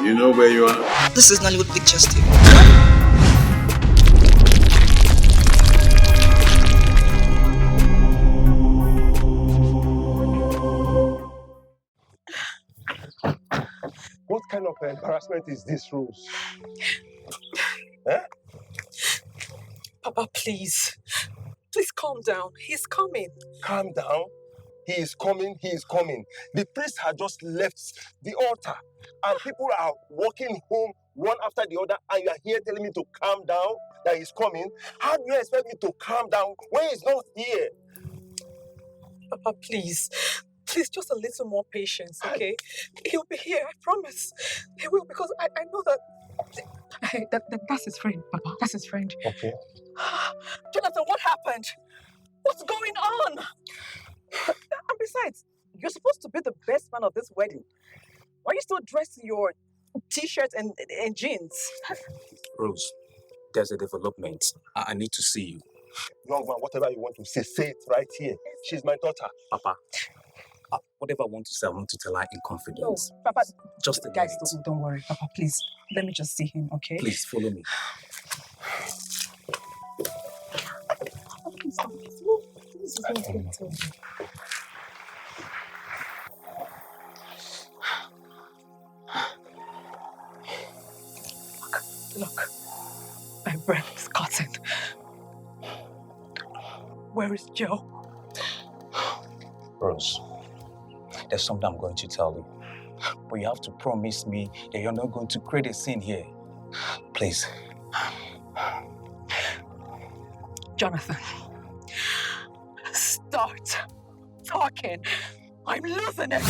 You know where you are? This is Nollywood Pictures TV. What kind of embarrassment is this, Rose? Eh? Papa, please. Please calm down. He's coming. Calm down. He is coming, he is coming. The priest had just left the altar and people are walking home one after the other and you are here telling me to calm down, that he's coming. How do you expect me to calm down when he's not here? Papa, please. Please, just a little more patience, okay? He'll be here, I promise. He will, because I know that... Hey, that's his friend, Papa. That's his friend. Okay. Jonathan, what happened? What's going on? And besides, you're supposed to be the best man of this wedding. Why are you still dressed in your t-shirt and jeans? Rose, there's a development. I need to see you. Young man, whatever you want to say it right here. She's my daughter. Papa, whatever I want to say, I want to tell her in confidence. No, Papa, just a guys, minute. don't worry. Papa, please, let me just see him, okay? Please, follow me. Please, this is not going to... Look, my breath is cutting. Where is Joe? Rose, there's something I'm going to tell you. But you have to promise me that you're not going to create a scene here. Please. Jonathan, start talking. I'm losing it.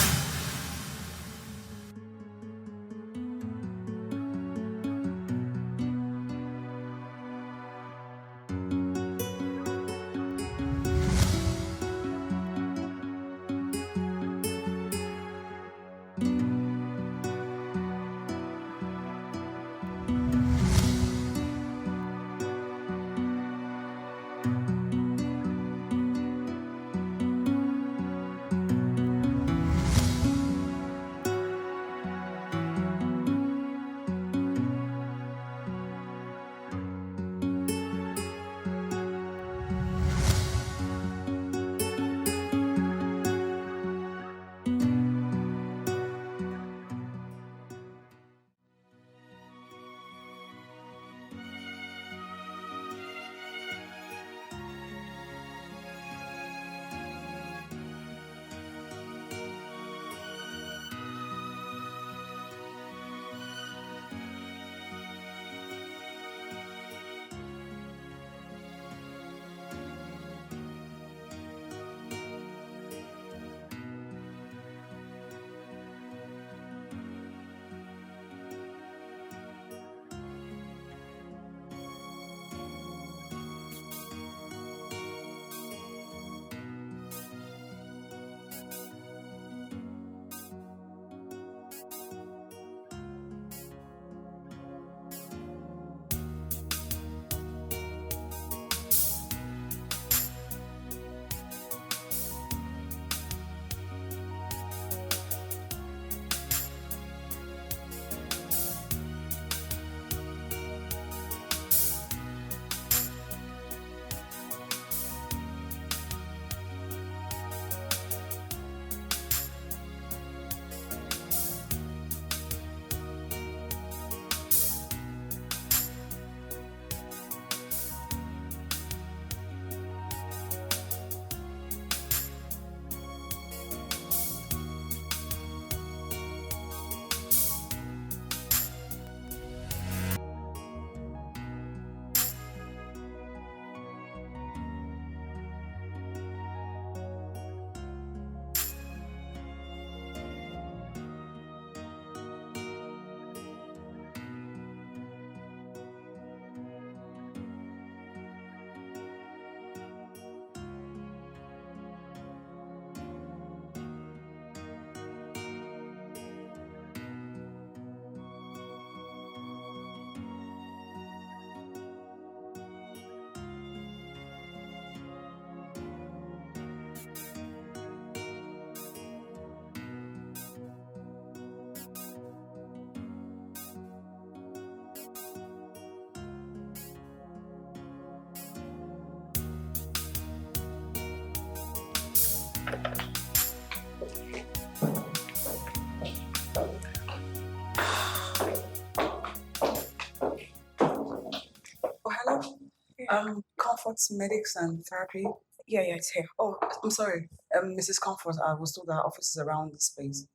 Comfort medics and therapy. Yeah, it's here. Oh, I'm sorry. Mrs. Comfort, I was told that her office is around this place.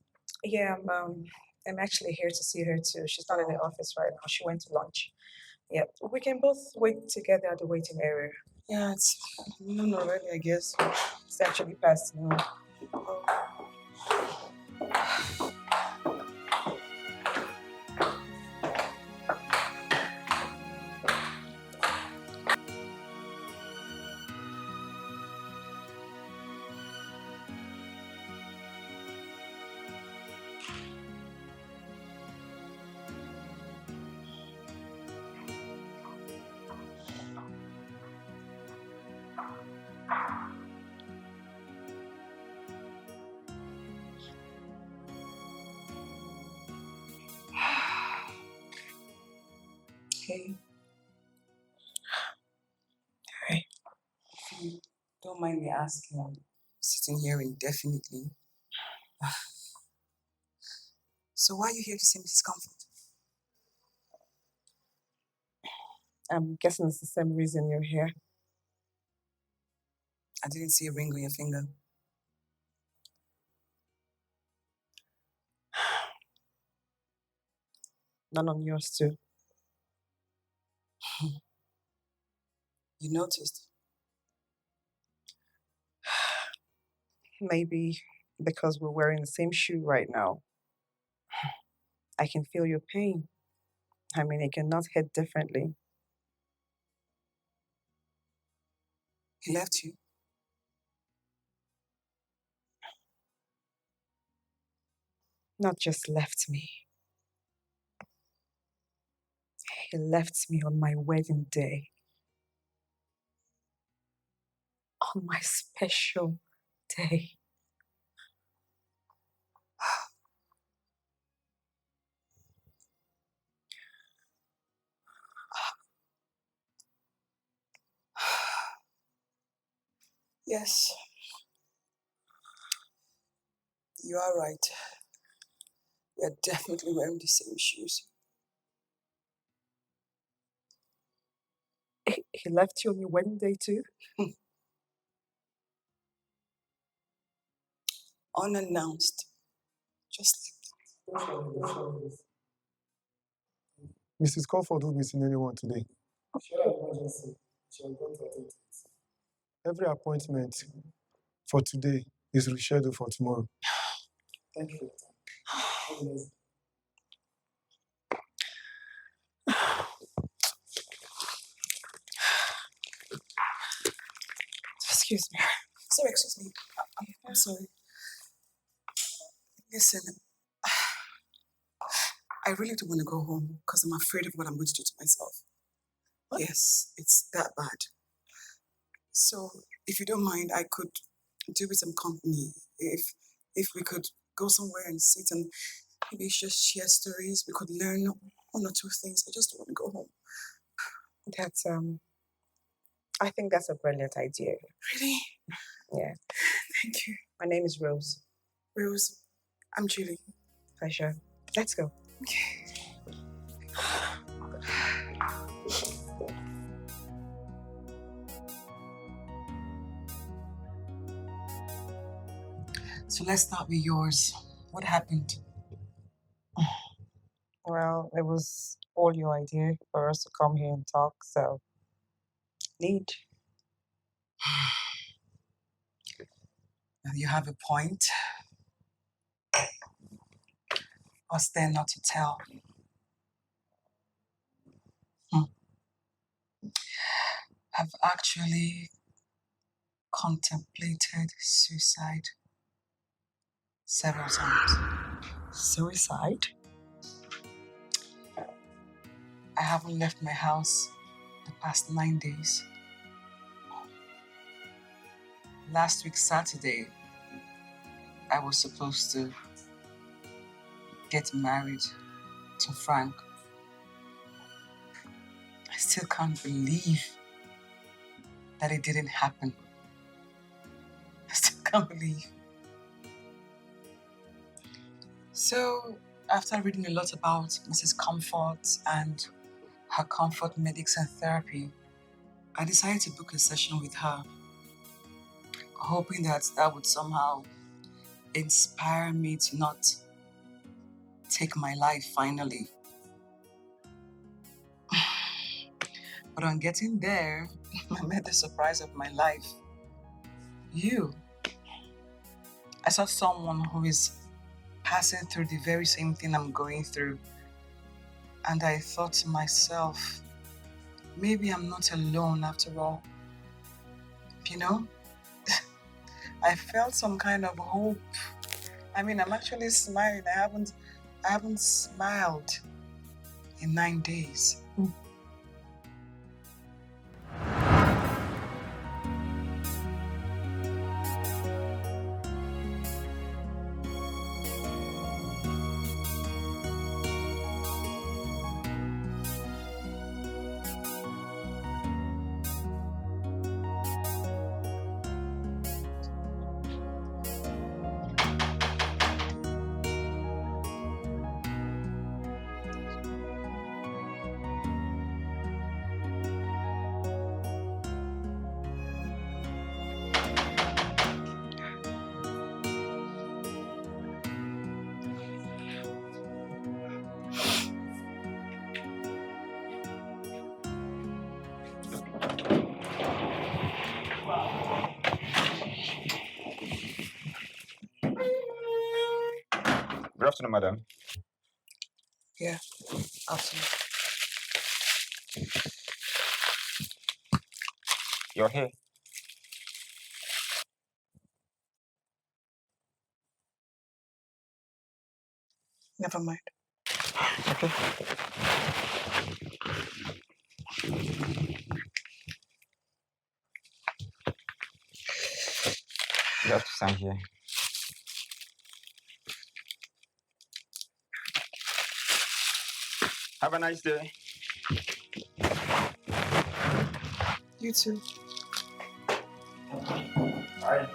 Yeah, I'm actually here to see her too. She's not in the office right now. She went to lunch. Yeah, we can both wait together at the waiting area. Yeah, it's noon already, I guess. It's actually past noon. Hey. Hi. If you don't mind me asking, I'm sitting here indefinitely. So why are you here to see Mrs. Comfort? I'm guessing it's the same reason you're here. I didn't see a ring on your finger. None on yours too. You noticed? Maybe because we're wearing the same shoe right now. I can feel your pain. I mean, it cannot hit differently. He left you. Not just left me. He left me on my wedding day. On my special day. Yes. You are right. We're definitely wearing the same shoes. He left you on your wedding day too? Unannounced. Just Mrs. Comfort will be seeing anyone today. Every appointment for today is rescheduled for tomorrow. Thank you. Excuse me. sorry, excuse me. I'm sorry. Listen, I really don't want to go home because I'm afraid of what I'm going to do to myself. What? Yes, it's that bad. So, if you don't mind, I could do with some company. If we could go somewhere and sit and maybe just share stories, we could learn one or two things. I just don't want to go home. That's I think that's a brilliant idea. Really? Yeah. Thank you. My name is Rose. Rose, I'm Julie. Pleasure. Let's go. Okay. So let's start with yours. What happened? Well, it was all your idea for us to come here and talk, so need. You have a point. What's there not to tell? I've actually contemplated suicide several times. Suicide? I haven't left my house the past 9 days. Last week, Saturday, I was supposed to get married to Frank. I still can't believe that it didn't happen. I still can't believe. So, after reading a lot about Mrs. Comfort and her comfort medics and therapy, I decided to book a session with her, hoping that would somehow inspire me to not take my life finally. But on getting there, I met the surprise of my life. You. I saw someone who is passing through the very same thing I'm going through. And I thought to myself, maybe I'm not alone after all. You know? I felt some kind of hope. I mean, I'm actually smiling. I haven't smiled in 9 days. Good afternoon, madam. Yeah, absolutely. You're here. Never mind. Okay. You have to sign here. Have a nice day. You too. Bye.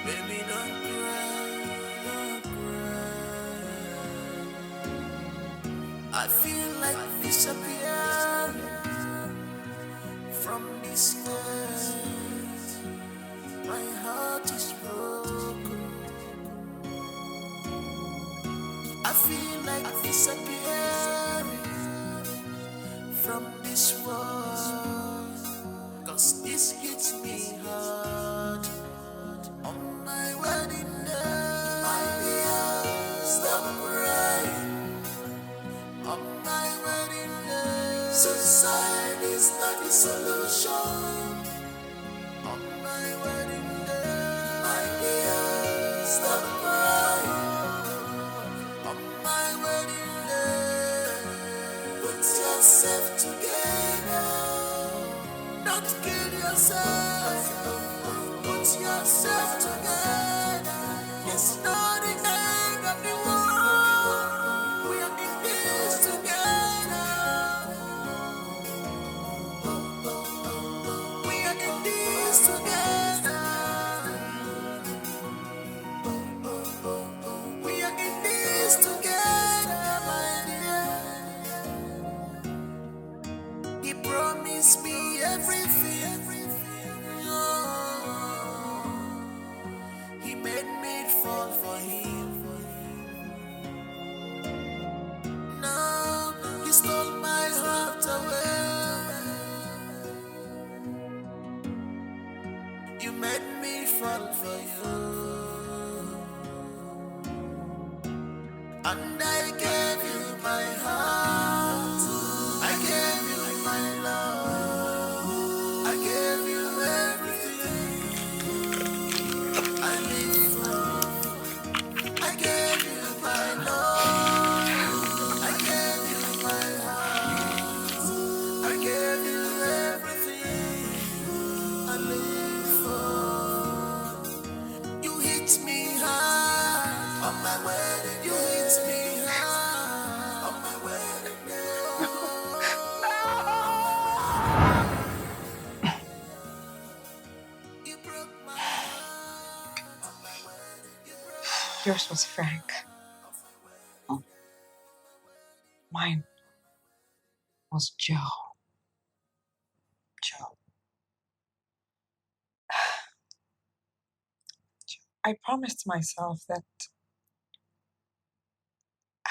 Baby, don't cry, don't cry. I feel like disappearing from this world. My heart is broken. I feel like disappearing from this world. 'Cause this hits me hard. On my wedding day, my dear, stop crying. On my wedding day, suicide is not the solution. On my wedding day, my dear, stop crying. On my wedding day, put yourself together. Don't kill yourself. Put yourself together. It's not the end of the world. We are in this together. We are in this together. We are in this together, my dear. He promised me everything. He made me fall for him. Now he stole my heart away. You made me fall for you. And I gave you my heart. I gave you my love. I gave you everything. I live for. I gave you my love. I gave you my heart. I gave you everything. I live for. You hit me hard on my wedding. You hit me hard. Yours was Frank. Mine was Joe. Joe. I promised myself that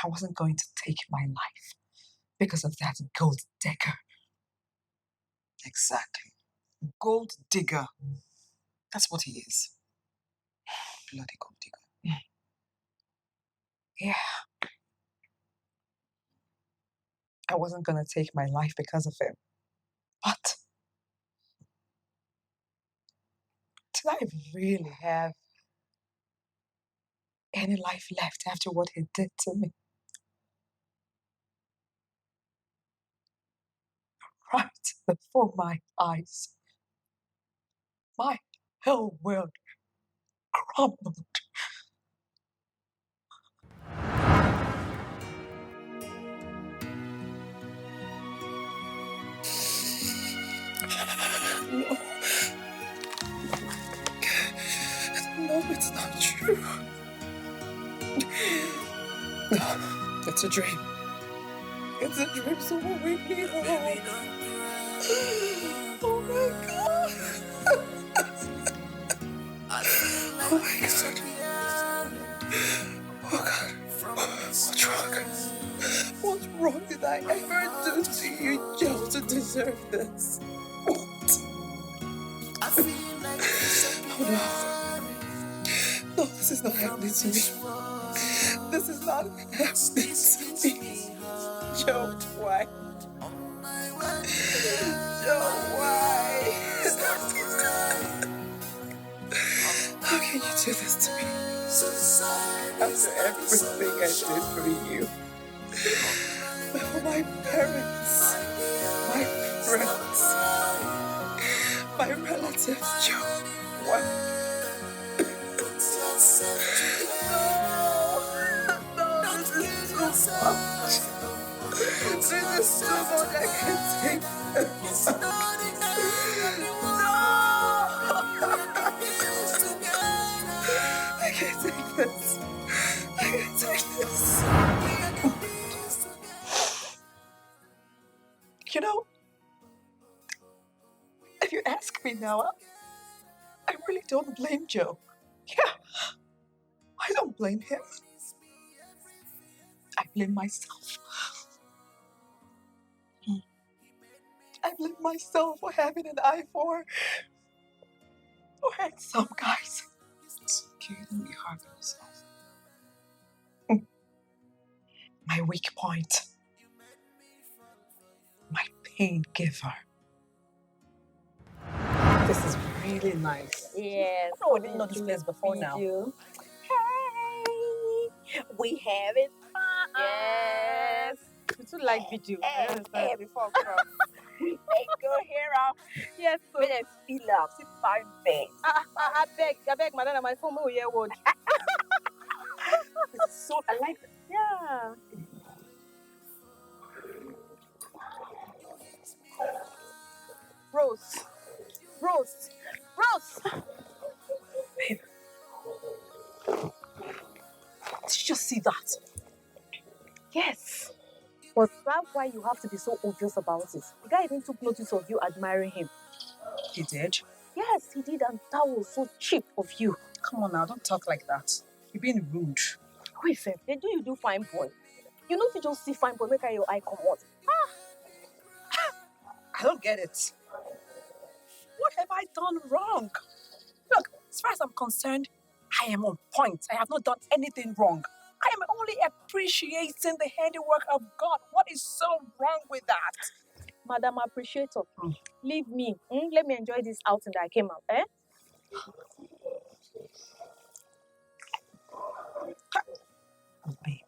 I wasn't going to take my life because of that gold digger. Exactly. Gold digger. That's what he is. Bloody gold digger. Yeah. I wasn't going to take my life because of him. But did I really have any life left after what he did to me? Right before my eyes, my whole world crumbled. No, it's not true. No, it's a dream. It's a dream, someone wake me up. Oh my God. Oh my God. Oh God. What's wrong? What wrong did I ever do to you, Joe, to deserve this? What? Oh no. No, this is not happening to me. This is not happening to me. Joe, why? Joe, why? How can you do this to me? After everything I did for you. For my parents. My friends. My relatives, Joe. Why? No, this is too much. This is too much. I can't take this. No! I can't take this. I can't take this. You know, if you ask me now, I really don't blame Joe. Yeah, I don't blame him. I blame myself. I blame myself for having an eye for handsome guys. It's okay, don't be hard on yourself. My weak point. My pain giver. This is really nice. Yes. I didn't know this place before now. Hey, we having fun. Yes. We too like video. Hey, Before crop. Hey, go here up. Yes, so. May them feel up. See fine face. I beg, madam, my phone will hear word. This is so, I like it. Yeah. Rose. Babe. Did you just see that? Yes. But that's why you have to be so obvious about it. The guy even took notice of you admiring him. He did? Yes, he did, and that was so cheap of you. Come on now, don't talk like that. You're being rude. Wait, Feb, they do you do fine boy. You know if you just see fine boy, make your eye come out. I don't get it. What have I done wrong? Look, as far as I'm concerned, I am on point. I have not done anything wrong. I am only appreciating the handiwork of God. What is so wrong with that? Madam Appreciator, leave me. Let me enjoy this outing that I came out. Eh? Oh, babe.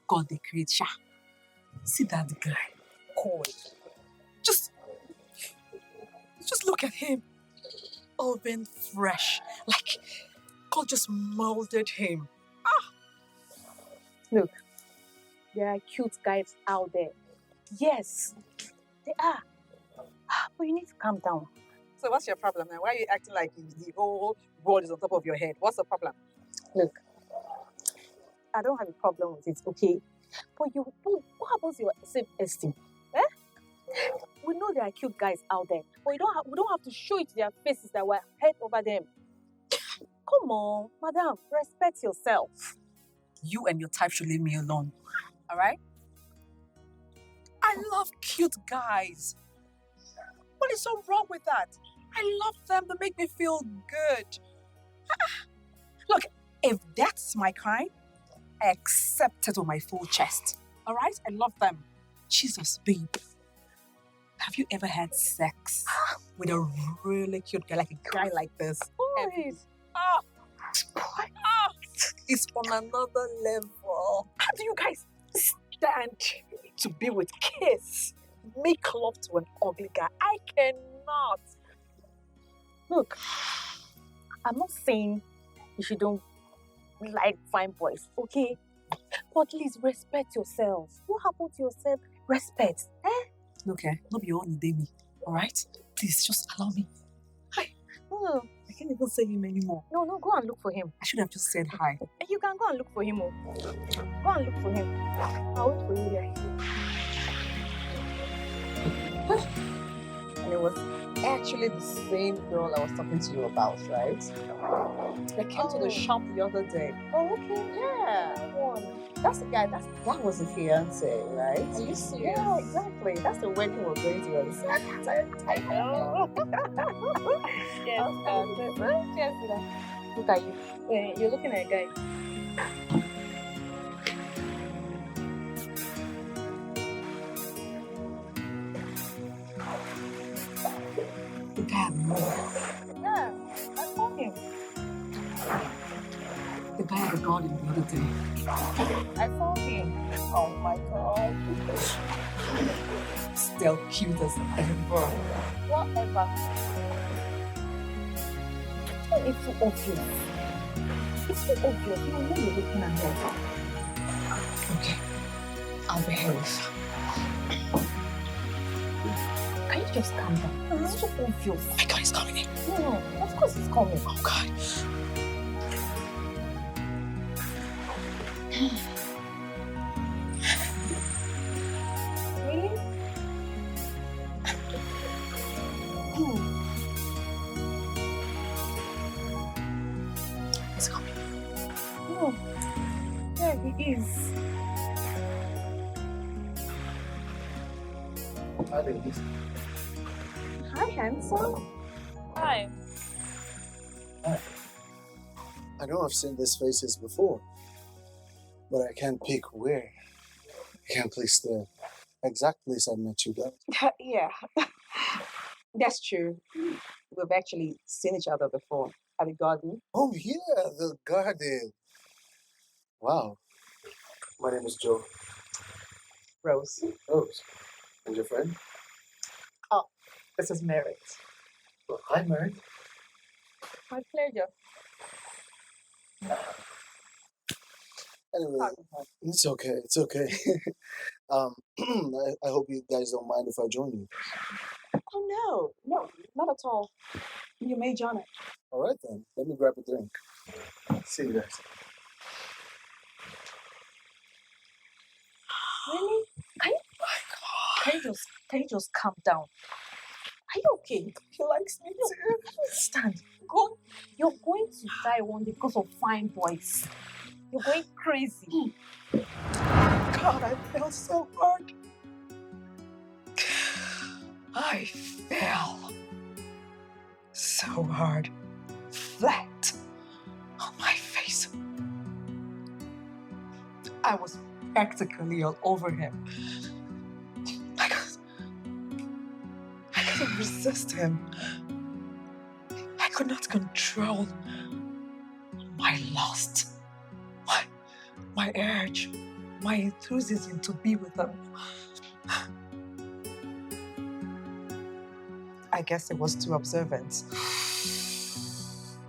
God, the creator. See that guy. Cold. Just look at him. Oven fresh. Like God just molded him. Look, there are cute guys out there. Yes, they are. But you need to calm down. So what's your problem now? Why are you acting like the whole world is on top of your head? What's the problem? Look, I don't have a problem with it, okay? But what happens to your self-esteem? Eh? We know there are cute guys out there, but we don't have to show it to their faces that we're head over them. Come on, madam, respect yourself. You and your type should leave me alone. All right? I love cute guys. What is so wrong with that? I love them. They make me feel good. Look, if that's my kind, I accept it with my full chest. All right? I love them. Jesus, babe. Have you ever had sex with a really cute guy, like a guy like this? Boys. It's on another level. How do you guys stand to be with kids? Make love to an ugly guy. I cannot. Look, I'm not saying you don't like fine boys, okay? But at least respect yourself. What happened to your self-respect? Okay, not be all day me. All right? Please, just allow me. Hi. Oh, I can't even say him anymore. no, go and look for him. I should have just said hi. You can go and look for him. Oh. Go and look for him. I'll wait for you there. And it was actually the same girl I was talking to you about, right? I came to the shop the other day. Oh, okay. Yeah. That's the guy, that was the fiance, right? Are you serious? Yeah, exactly. That's the wedding we're going to on Saturday. I know. Yes, look at you. You're looking at a guy. The guy I'm more. Yeah, I saw him. The guy at the garden the other day. I saw him. Oh my god. Still cute as ever. Whatever. It's so obvious. It's so obvious. You know you're looking at her. Okay. I'll behave. Can you just calm down? It's so obvious. Oh my god, he's coming in. No, of course it's coming. Oh god. Really? He's coming. No. There he is. Hi, ladies. Hi, handsome. Hi. I know I've seen these faces before, but I can't pick where. I can't place the exact place I met you guys. Yeah. That's true. We've actually seen each other before at the garden. Oh yeah, the garden. Wow. My name is Joe. Rose. Rose. And your friend? This is Merit. Well, hi, Mary. My pleasure. Anyway, it's okay. It's okay. I hope you guys don't mind if I join you. Oh no, not at all. You may join it. All right then. Let me grab a drink. See you guys. Really? Can you just calm down? Are you okay? He likes me too. Stand. Go. You're going to die one day because of fine boys. You're going crazy. God, I fell so hard. I fell so hard, flat on my face. I was practically all over him. I couldn't resist him. I could not control my lust, my urge, my enthusiasm to be with him. I guess it was too observant.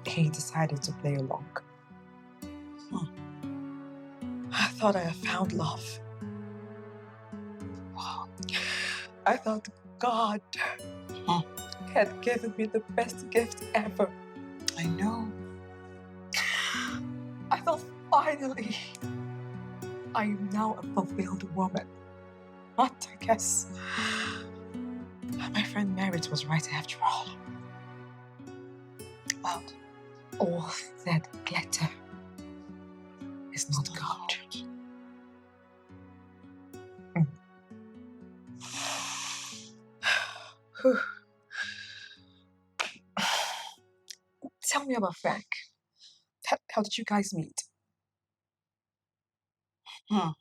He decided to play along. I thought I had found love. I thought God had given me the best gift ever. I know. I thought finally I am now a fulfilled woman. But I guess my friend Merit was right after all. Well, all that glitter is not gold. Tell me about Frank. How did you guys meet? My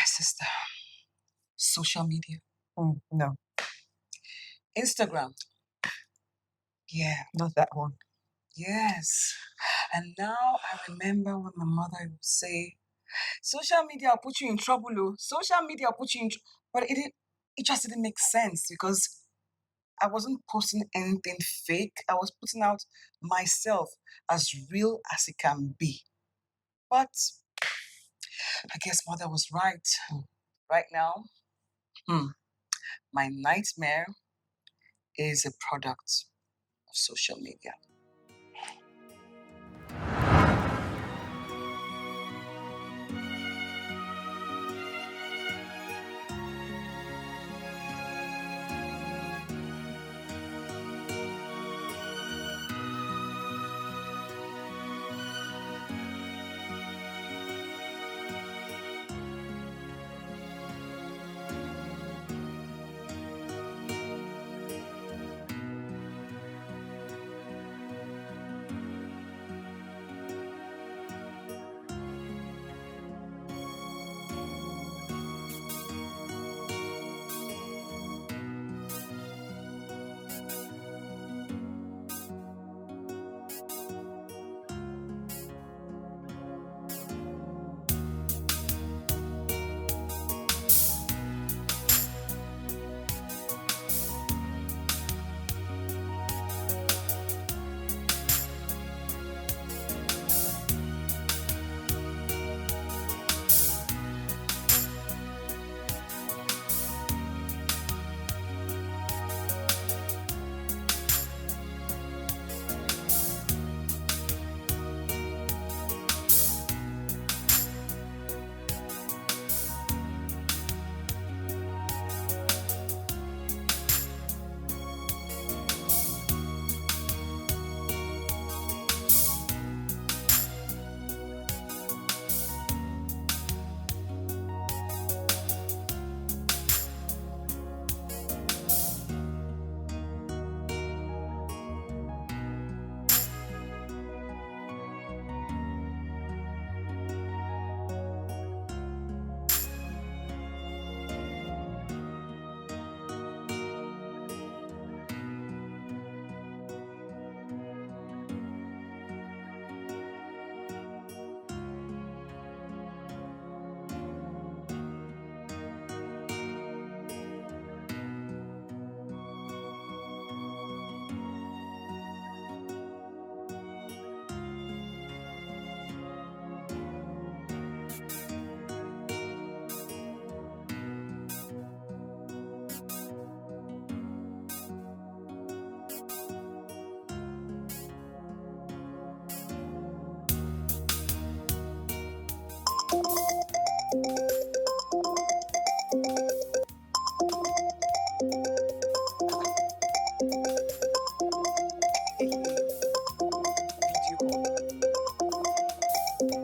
sister. Social media. No, Instagram. Yeah. not that one. Yes. And now I remember when my mother would say, social media will put you in trouble, oh. Social media will put you in trouble. But it just didn't make sense because I wasn't posting anything fake. I was putting out myself as real as it can be. But I guess mother was right. Right now, my nightmare is a product of social media.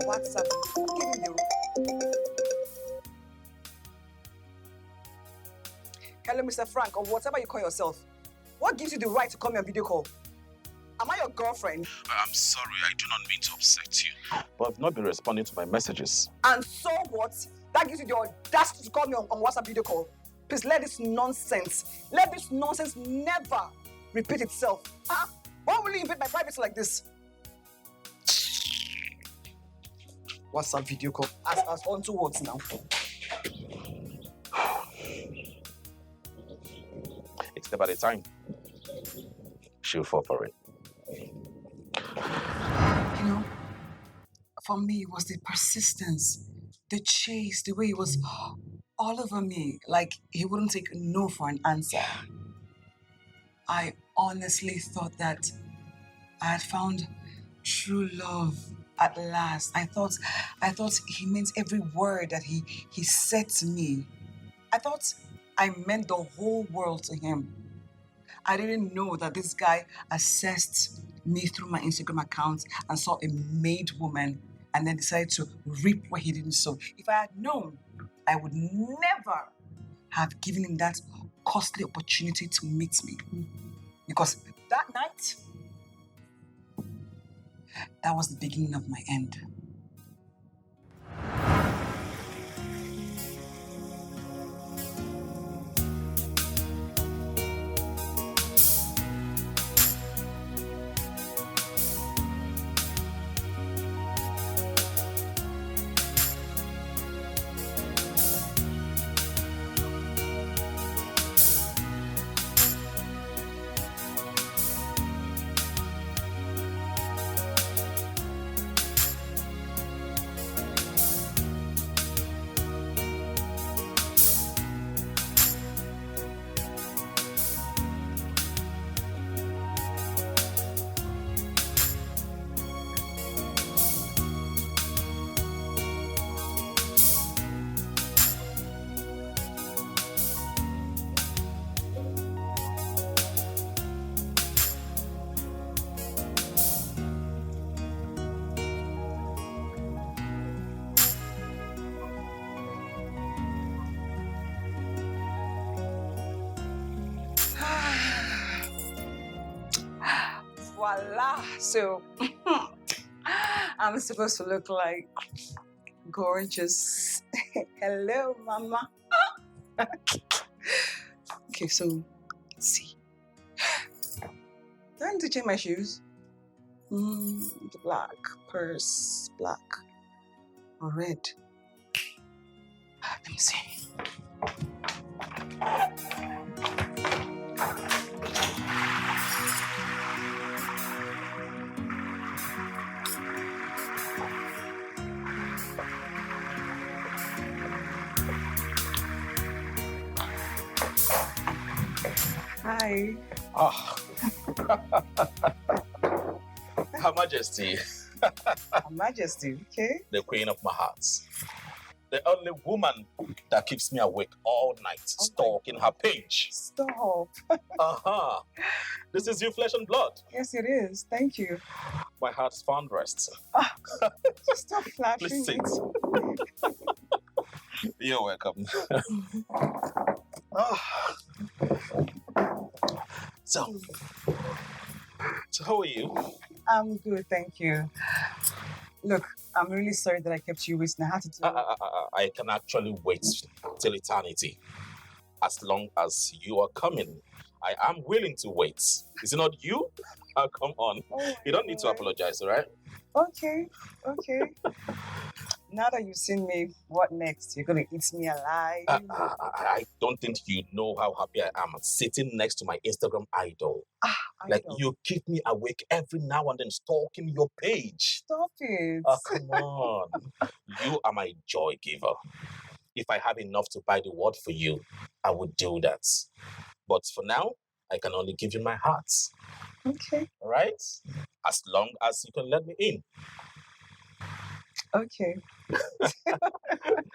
WhatsApp. Give me the... Hello, Mr. Frank, or whatever you call yourself. What gives you the right to call me on video call? Am I your girlfriend? I'm sorry, I do not mean to upset you. But I've not been responding to my messages. And so what? That gives you the audacity to call me on WhatsApp video call. Please let this nonsense never repeat itself. Huh? Why will you invade my privacy like this? WhatsApp video call. As on to words now. It's about the time. She'll fall for it. You know, for me, it was the persistence, the chase, the way he was all over me, like he wouldn't take no for an answer. I honestly thought that I had found true love At last, I thought he meant every word that he said to me. I thought I meant the whole world to him. I didn't know that this guy assessed me through my Instagram account and saw a made woman and then decided to reap what he didn't sow. If I had known, I would never have given him that costly opportunity to meet me. Because that night, that was the beginning of my end. Voila! So, I'm supposed to look like gorgeous. Hello, mama. Okay, so, let's see. Do I need to change my shoes? Black, purse, black, or red. Let me see. Hi. Ah. Her Majesty, Her Majesty, okay? the queen of my hearts. The only woman that keeps me awake all night, stalking her page. Stop. Uh-huh. This is you, flesh and blood. Yes, it is. Thank you. My heart's found rest. Stop flashing. Please sit. You're welcome. So how are you? I'm good, thank you. Look, I'm really sorry that I kept you waiting. I had to do I can actually wait till eternity. As long as you are coming, I am willing to wait. Is it not you? Oh, come on. You don't need to apologize, all right? Okay. Now that you've seen me, what next? You're gonna eat me alive? I don't think you know how happy I am sitting next to my Instagram idol. Like, you keep me awake every now and then, stalking your page. Stop it. Oh, come on. You are my joy giver. If I have enough to buy the world for you, I would do that. But for now, I can only give you my heart. Okay. All right? As long as you can let me in. Okay.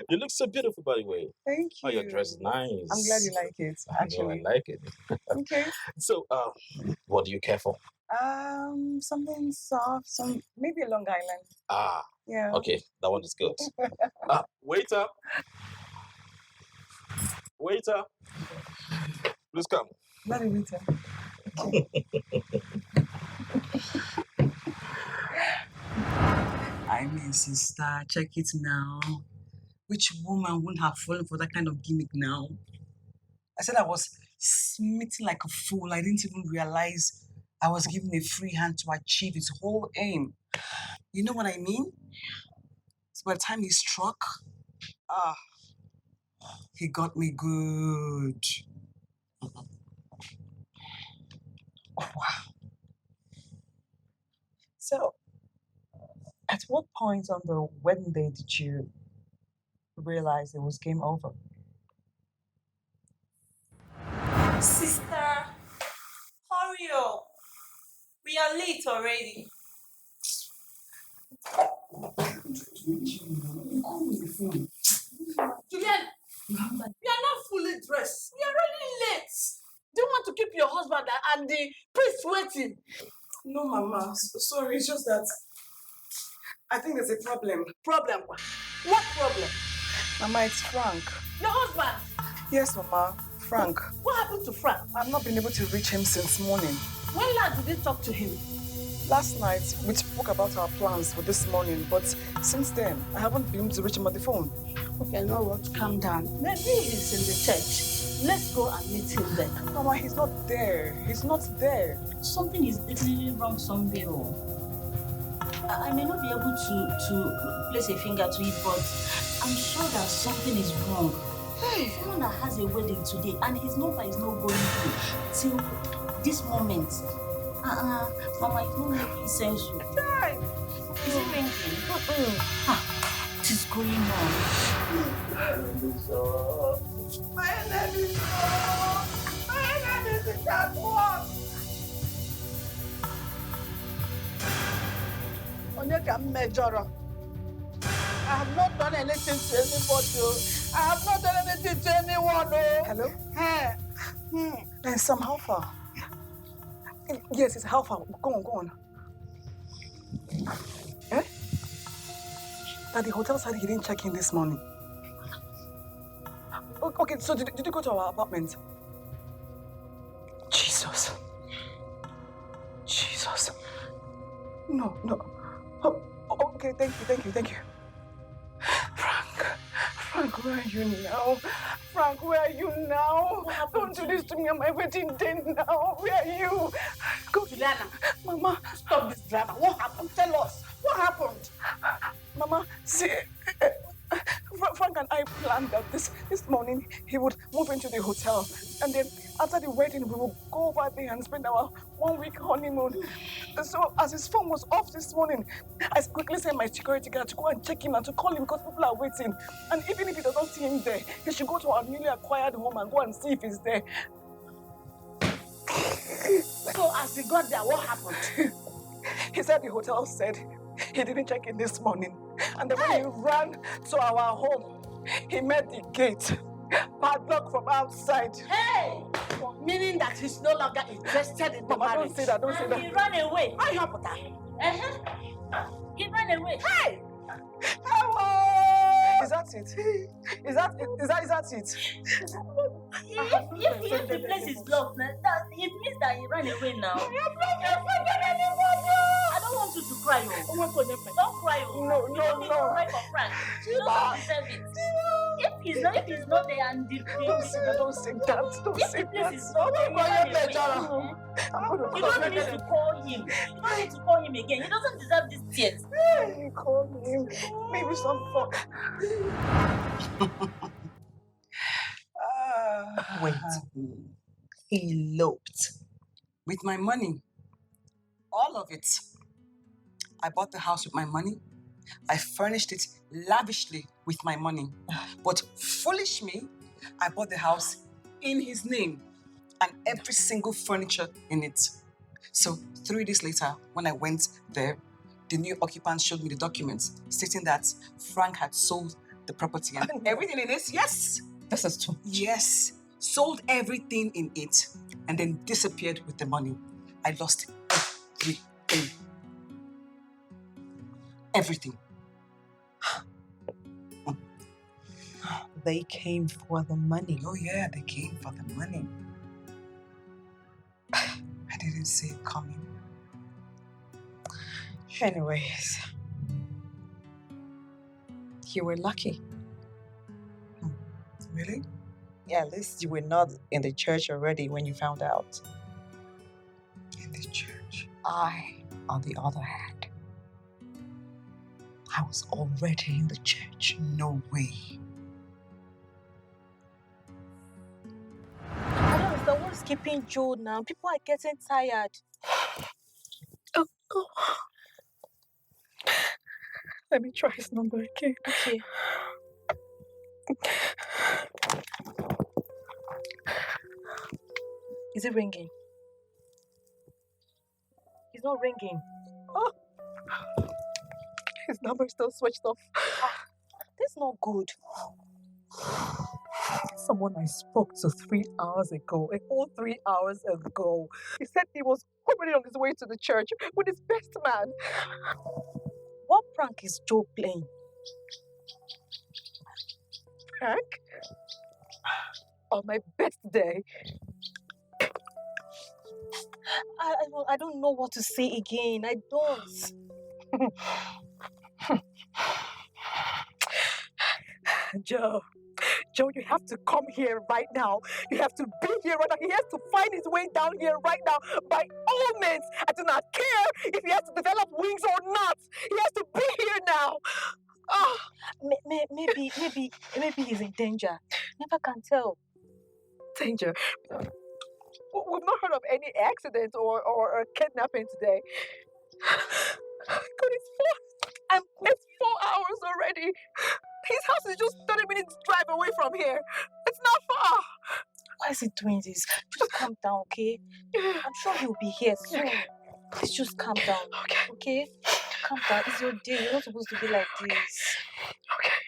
You look so beautiful, by the way. Thank you. Oh, your dress is nice. I'm glad you like it, actually. I like it. Okay. So, what do you care for? Something soft, maybe a Long Island. Yeah. Okay, that one is good. Waiter. Waiter. Please come. Not a waiter. Okay. I mean, sister, check it now. Which woman wouldn't have fallen for that kind of gimmick now? I said I was smitten like a fool. I didn't even realize I was given a free hand to achieve its whole aim. You know what I mean? So by the time he struck, he got me good. Oh, wow. So, at what point on the wedding day did you realize it was game over? Sister, hurry up. We are late already. Julian, you are not fully dressed. You are really late. Do you want to keep your husband and the priest waiting? No, Mama. Sorry, it's just that I think there's a problem. Problem? What problem? Mama, it's Frank. Your husband? Yes, Mama. Frank. What happened to Frank? I've not been able to reach him since morning. When last did you talk to him? Last night, we spoke about our plans for this morning, but since then, I haven't been able to reach him on the phone. Okay, you know what? Calm down. Maybe he's in the church. Let's go and meet him there. Mama, he's not there. He's not there. Something is definitely wrong somewhere. I may not be able to place a finger to it, but I'm sure that something is wrong. Hey, someone that has a wedding today and his number is not going through till this moment. Mama, it's not making sense. Hey. Is it ringing? What is going on? My name is that one. I have not done anything to anybody. I have not done anything to anyone. Hello? Hey. Sam, how far? Yes, it's how far? Go on. Eh? That the hotel said he didn't check in this morning. Okay, so did you go to our apartment? Jesus. No. Oh, okay, thank you. Frank, where are you now? Don't do this to me on my wedding day now. Where are you? Go, Juliana. Mama, stop this drama. What happened? Tell us. What happened? Mama, see, Frank and I planned that this morning he would move into the hotel, and then after the wedding we will go over there and spend our 1 week honeymoon. So as his phone was off this morning, I quickly sent my security guard to go and check him and to call him because people are waiting. And even if he doesn't see him there, he should go to our newly acquired home and go and see if he's there. So as he got there, what happened? He said the hotel said he didn't check in this morning. And then when he ran to our home, he met the gate padlocked from outside. Hey! Meaning that he's no longer interested in the marriage. Don't say that. He ran away. I help with that. He ran away. Hey! Hello! Is that it? Is that it? If the place is locked, it means that he ran away now. I don't want you to cry. Don't cry. No. You don't need to cry for Frank. You don't deserve it. If he's not there and the Don't say that. If the place is locked, you don't need to call him. You don't need to call him again. He doesn't deserve these tears. You call him. Maybe some fun. Wait. Eloped. With my money. All of it. I bought the house with my money. I furnished it lavishly with my money. But foolish me, I bought the house in his name and every single furniture in it. So 3 days later, when I went there, the new occupant showed me the documents stating that Frank had sold the property and everything in it. Yes. This is too much. Yes. Sold everything in it and then disappeared with the money. I lost everything. Everything. They came for the money. Oh yeah, they came for the money. I didn't see it coming. Anyways, you were lucky. Really? Yeah, at least you were not in the church already when you found out. In the church? I, on the other hand, I was already in the church. No way. I don't understand what's keeping Joe now. People are getting tired. Oh. Let me try his number again. Okay. Is it ringing? It's not ringing. Oh. His number is still switched off. That's not good. Someone I spoke to 3 hours ago, a whole 3 hours ago. He said he was already on his way to the church with his best man. What prank is Joe playing? Prank? On my best day. I don't know what to say again. I don't. Joe, you have to come here right now. You have to be here right now. He has to find his way down here right now. By all means, I do not care if he has to develop wings or not. He has to be here now. Maybe he's in danger. Never can tell. Danger. We've not heard of any accident or kidnapping today. God, it's 4 hours already. His house is just 30 minutes drive away from here. It's not far. Why is he doing this? Just calm down, okay? I'm sure he'll be here soon. Okay. Please just calm down. Okay? Calm down. It's your day. You're not supposed to be like this. Okay.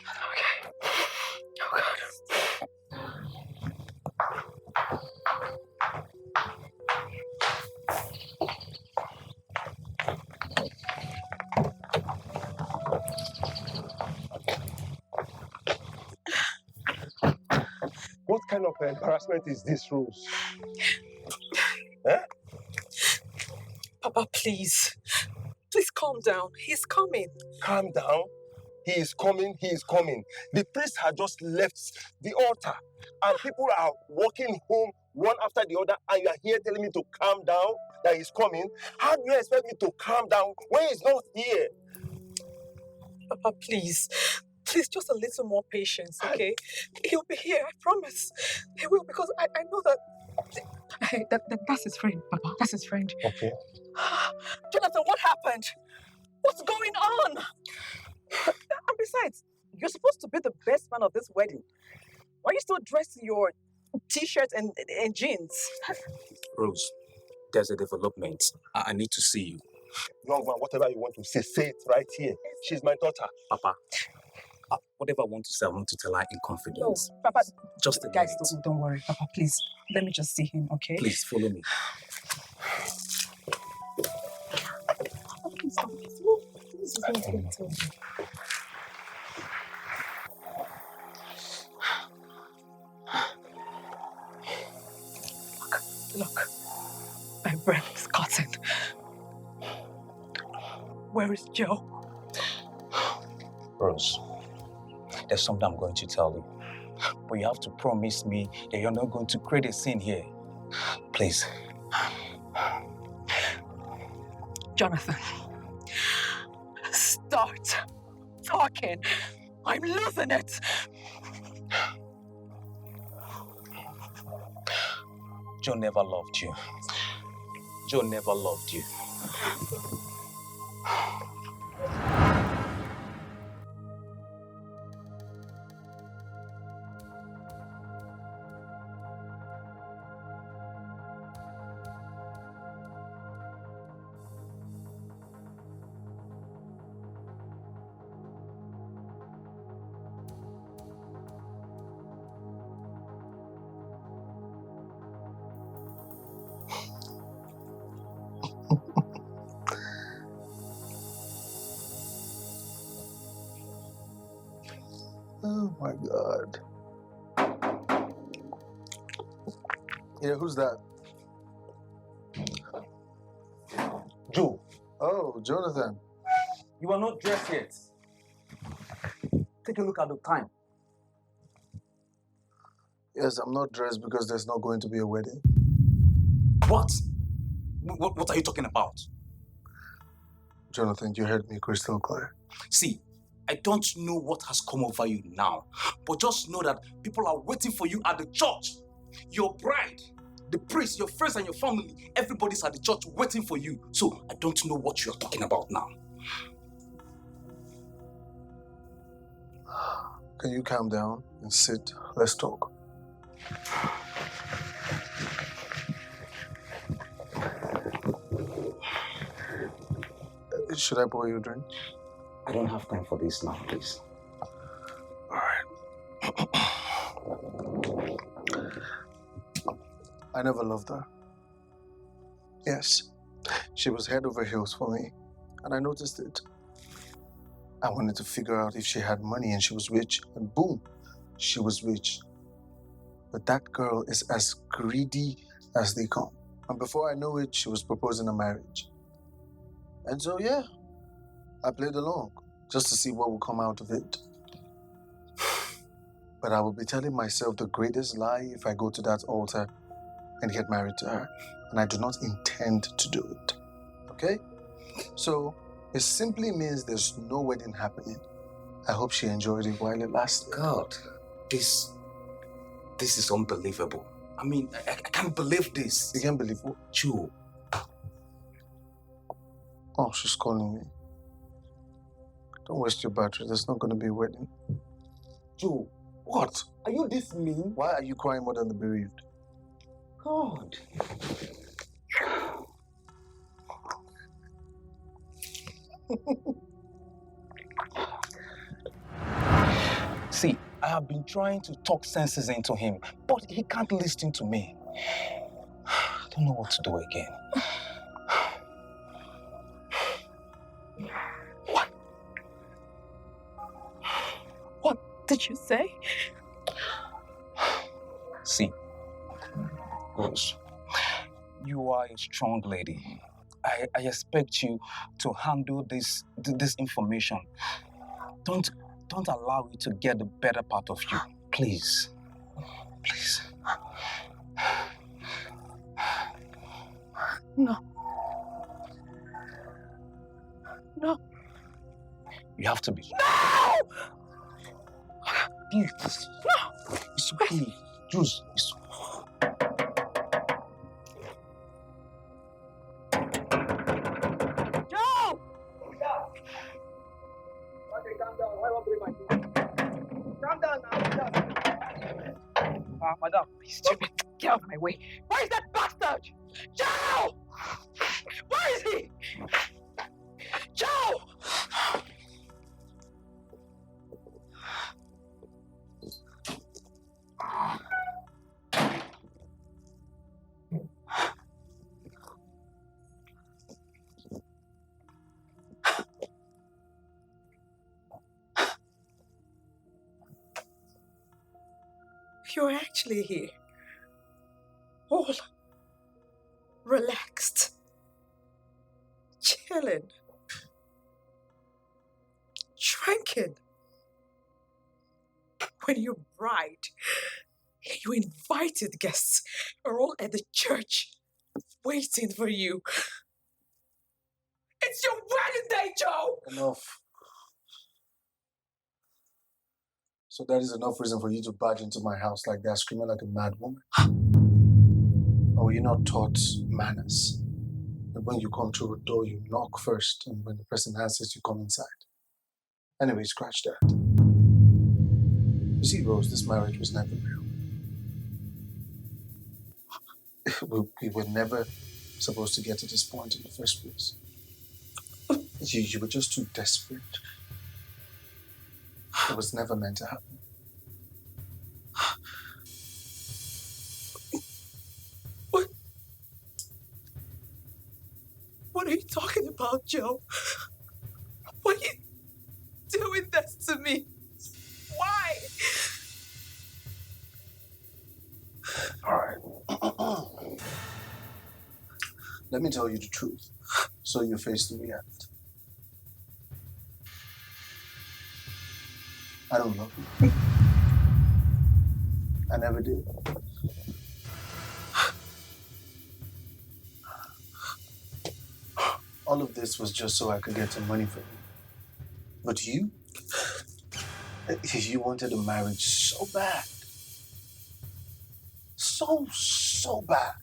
Oh, God. What kind of embarrassment is this, Rose? Eh? Papa, please. Please calm down. He's coming. Calm down. He is coming. The priest had just left the altar and people are walking home one after the other and you are here telling me to calm down, that he's coming. How do you expect me to calm down when he's not here? Papa, please. Please, just a little more patience, okay? He'll be here, I promise. He will, because I know that... Hey, that's his friend, Papa. That's his friend. Okay. Jonathan, what happened? What's going on? And besides, you're supposed to be the best man of this wedding. Why are you still dressed in your t-shirt and jeans? Rose, there's a development. I need to see you. Young man, whatever you want to say it right here. She's my daughter. Papa, whatever I want to say, I want to tell her in confidence. No, Papa, just a guys, minute. don't worry. Papa, please, let me just see him, okay? Please, follow me. Look, my breath is cutting. Where is Joe? Rose, there's something I'm going to tell you. But you have to promise me that you're not going to create a scene here. Please. Jonathan, start talking. I'm losing it. Joe never loved you. Joe never loved you. Oh my God. Yeah, who's that? Joe. Oh, Jonathan. You are not dressed yet. Take a look at the time. Yes, I'm not dressed because there's not going to be a wedding. What? What are you talking about? Jonathan, you heard me crystal clear. See, I don't know what has come over you now, but just know that people are waiting for you at the church. Your bride, the priest, your friends and your family, everybody's at the church waiting for you. So I don't know what you're talking about now. Can you calm down and sit? Let's talk. Should I pour you a drink? I don't have time for this now, please. I never loved her. Yes, she was head over heels for me, and I noticed it. I wanted to figure out if she had money and she was rich, and boom, she was rich. But that girl is as greedy as they come. And before I know it, she was proposing a marriage. And so, yeah, I played along just to see what would come out of it. But I will be telling myself the greatest lie if I go to that altar and get married to her. And I do not intend to do it. Okay? So, it simply means there's no wedding happening. I hope she enjoyed it while it lasted. God, this is unbelievable. I mean, I can't believe this. You can't believe what? Joe. Oh, she's calling me. Don't waste your battery. There's not going to be a wedding. Joe, what? Are you this mean? Why are you crying more than the bereaved? God. See, I have been trying to talk senses into him, but he can't listen to me. I don't know what to do again. What did you say? See, Rose, you are a strong lady. I expect you to handle this information. Don't allow it to get the better part of you. Please. Please. No. No. You have to be. No! Please. No! It's okay. Juice. It's... Joe! Okay, calm down. Why won't bring my food? Calm down now. Madam, please, get out of my way. Where is that bastard? Joe! Where is he? Joe! You're actually here. All relaxed. Chilling. Drinking. When your bride, your invited guests are all at the church waiting for you. It's your wedding day, Joe! Enough. So that is enough reason for you to barge into my house like that, screaming like a mad woman. Or were you not taught manners? That when you come through a door, you knock first, and when the person answers, you come inside. Anyway, scratch that. You see, Rose, this marriage was never real. We were never supposed to get to this point in the first place. You were just too desperate. It was never meant to happen. What are you talking about, Joe? Why are you doing this to me? Why? All right. Let me tell you the truth, so you face the reality. I don't love you. I never did. All of this was just so I could get some money from you. But you wanted a marriage so bad. So bad.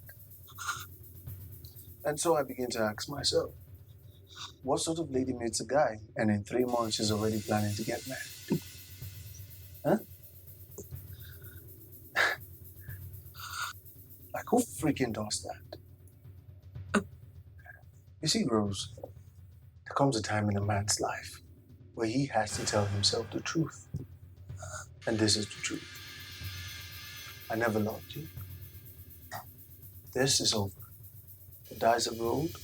And so I began to ask myself, what sort of lady meets a guy and in 3 months she's already planning to get married? Huh? Like, who freaking does that? You see, Rose, there comes a time in a man's life But he has to tell himself the truth. And this is the truth. I never loved you. This is over. The dice have rolled,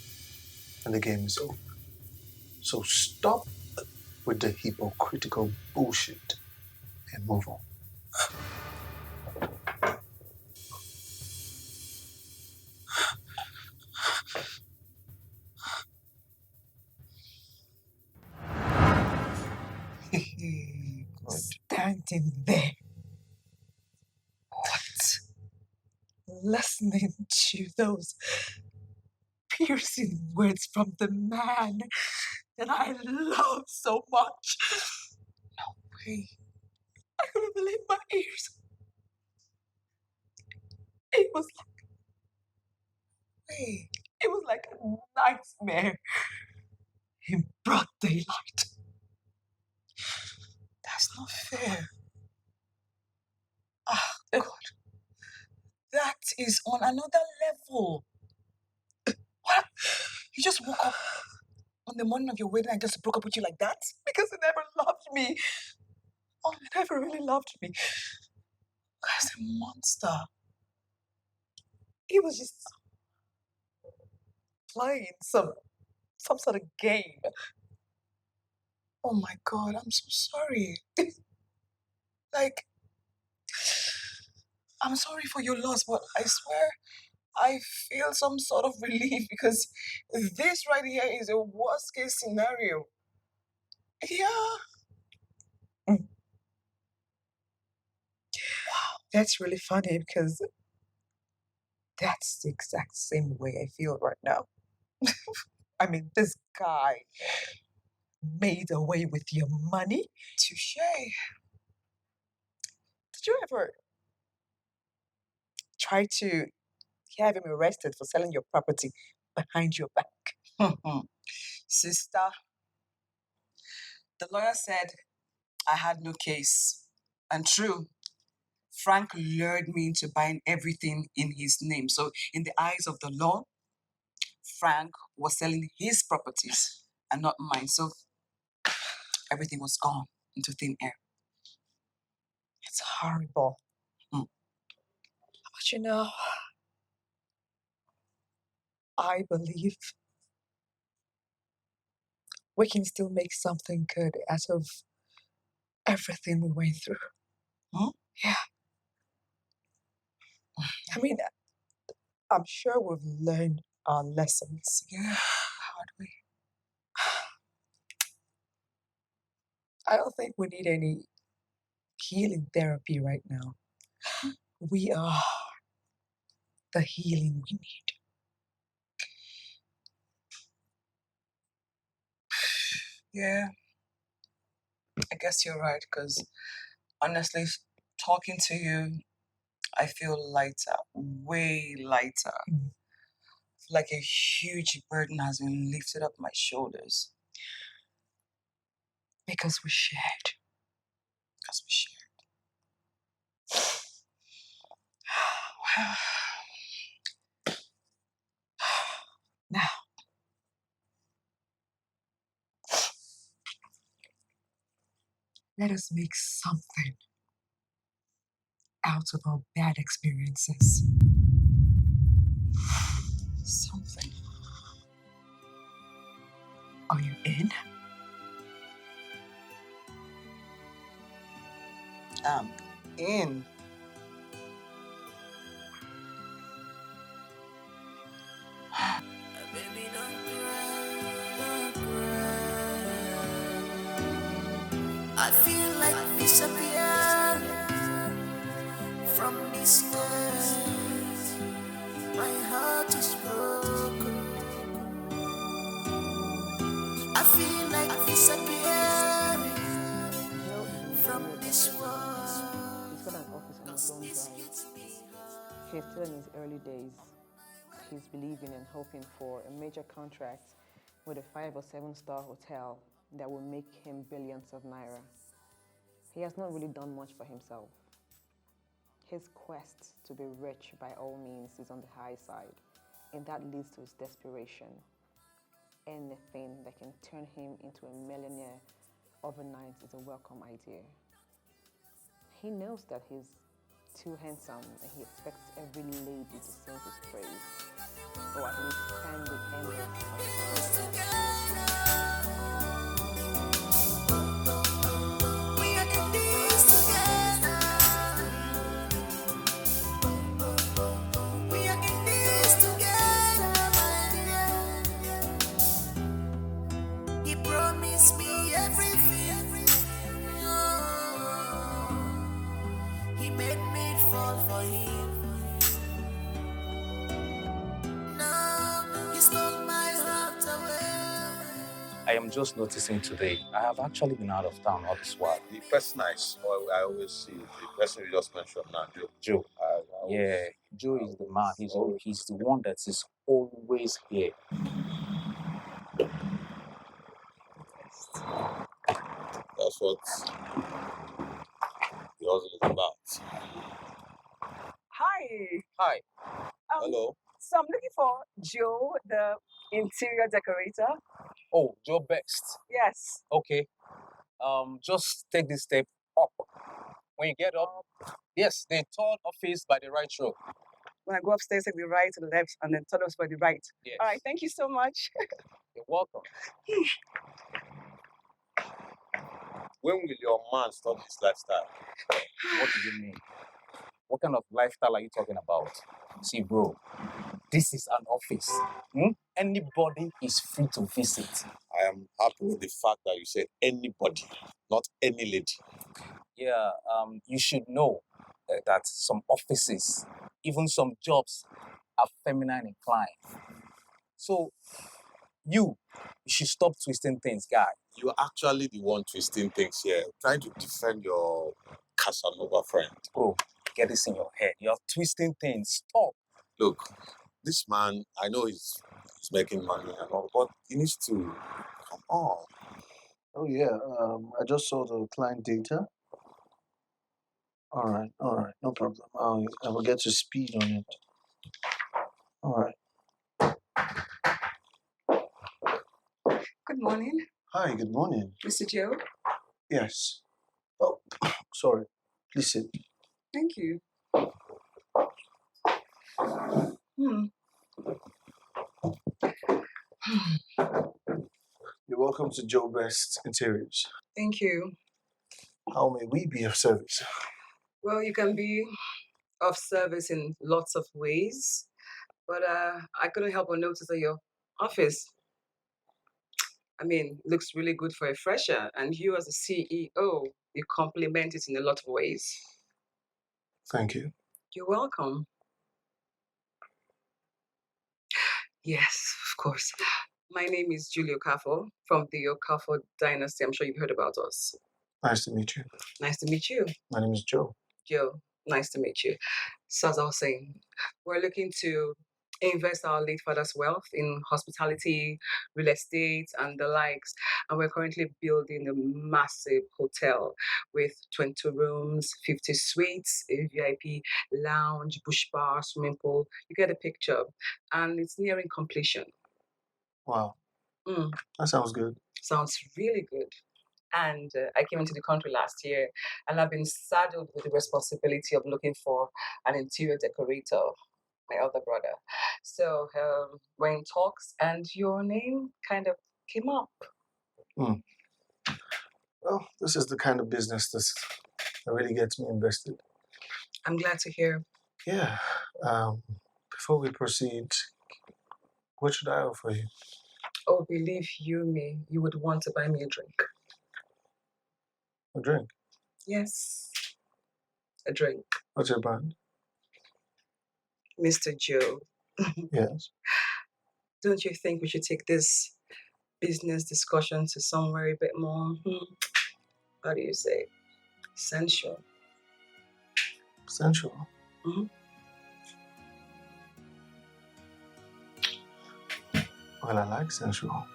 and the game is over. So stop with the hypocritical bullshit and move on. Standing there. What? Listening to those piercing words from the man that I love so much. No way. I couldn't believe my ears. It was like a nightmare in broad daylight. That's not fair. Ah, God. That is on another level. What? You just woke up on the morning of your wedding and just broke up with you like that? Because he never loved me. Oh, he never really loved me. Guy's a monster. He was just playing some sort of game. Oh my God, I'm so sorry. Like, I'm sorry for your loss, but I swear I feel some sort of relief because this right here is a worst case scenario. Yeah. Wow, that's really funny because that's the exact same way I feel right now. I mean, this guy made away with your money. Touche. Did you ever try to have him arrested for selling your property behind your back? Sister, the lawyer said I had no case. And true, Frank lured me into buying everything in his name. So in the eyes of the law, Frank was selling his properties and not mine. So everything was gone into thin air. It's horrible. But you know, I believe we can still make something good out of everything we went through. Yeah. I mean, I'm sure we've learned our lessons. Yeah, hard way. I don't think we need any healing therapy right now. We are the healing we need. Yeah, I guess you're right, because honestly, talking to you, I feel lighter, way lighter. Like a huge burden has been lifted up my shoulders. Because we shared. Because we shared. Now, let us make something out of our bad experiences. Something. Are you in? I'm in. Baby, don't cry, don't cry. I feel like disappearing from this earth. My heart is broken. I feel like disappearing from this world. He's got an office on his own drive. He's still in his early days. He's believing and hoping for a major contract with a 5 or 7-star hotel that will make him billions of naira. He has not really done much for himself. His quest to be rich by all means is on the high side, and that leads to his desperation. Anything that can turn him into a millionaire overnight is a welcome idea. He knows that he's too handsome and he expects every lady to sing his praise, or at least stand with him. I am just noticing today, I have actually been out of town all this while. The person I always see, the person you just mentioned now, Joe. Joe. Yeah, Joe is the man. He's the one that is always here. That's what the hustle is about. Hi. Hi. Hello. So I'm looking for Joe, the interior decorator. Oh, Joe Best. Yes. Okay. Just take this step up. When you get up, yes, the third office by the right road. When I go upstairs, take the right to the left, and then turn us by the right. Yes. All right, thank you so much. You're welcome. When will your man stop his lifestyle? What do you mean? What kind of lifestyle are you talking about? See, bro, this is an office. Anybody is free to visit. I am happy with the fact that you said anybody, not any lady. Yeah, you should know that some offices, even some jobs, are feminine inclined. So, you should stop twisting things, guy. You're actually the one twisting things here, trying to defend your Casanova friend. Bro, get this in your head. You're twisting things. Stop. Look, this man, I know he's making money and all, but he needs to come on. Oh yeah, I just saw the client data. All right, no problem. I will get to speed on it. All right. Good morning, Hi, good morning. Mr. Joe. Yes. Oh, sorry. Please sit. Thank you. You're welcome to Joe Best Interiors. Thank you. How may we be of service? Well, you can be of service in lots of ways, but I couldn't help but notice that your office, looks really good for a fresher, and you as a CEO, you complement it in a lot of ways. Thank you. You're welcome. Yes, of course. My name is Julie Okafor from the Okafor dynasty. I'm sure you've heard about us. Nice to meet you. Nice to meet you. My name is Joe. Joe, nice to meet you. So as I was saying, we're looking to invest our late father's wealth in hospitality, real estate, and the likes. And we're currently building a massive hotel with 20 rooms, 50 suites, a VIP lounge, bush bar, swimming pool. You get the picture. And it's nearing completion. Wow. Mm. That sounds good. Sounds really good. And I came into the country last year, and I've been saddled with the responsibility of looking for an interior decorator, my other brother. So we're in talks, and your name kind of came up. Well, this is the kind of business that really gets me invested. I'm glad to hear. Yeah. Before we proceed, what should I offer you? Oh, believe you me, you would want to buy me a drink. A drink? Yes, a drink. What's your brand? Mr. Joe. Yes. Don't you think we should take this business discussion to somewhere a bit more, how do you say, sensual? Sensual? Mm-hmm. Well, I like sensual.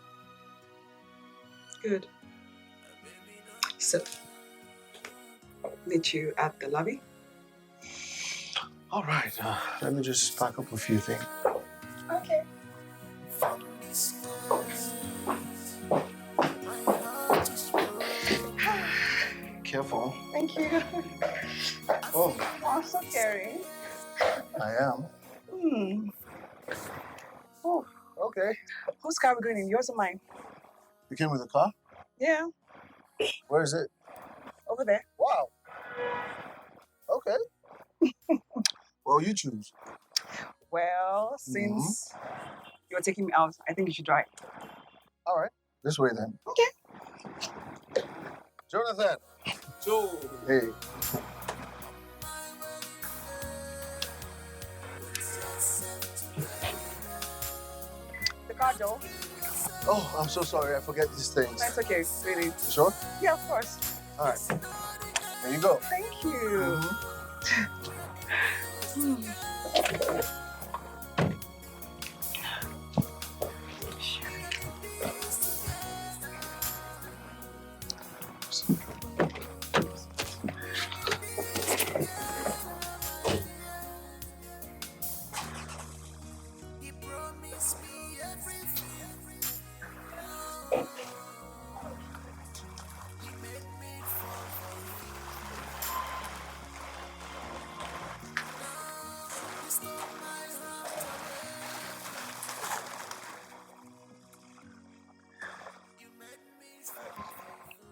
Good. So, meet you at the lobby? All right. Let me just pack up a few things. Okay. careful. Thank you. Oh, I'm so caring. I am. Oh, Okay. whose car are we going in? Yours or mine? You came with a car? Yeah, Where is it? over there. Wow. Okay. Well, you choose. Well, since you're taking me out, I think you should drive. All right. This way then. Okay. Jonathan. Joe. Hey. The car door. Oh, I'm so sorry. I forget these things. That's okay, really. You sure? Yeah, of course. All right. There you go. Thank you.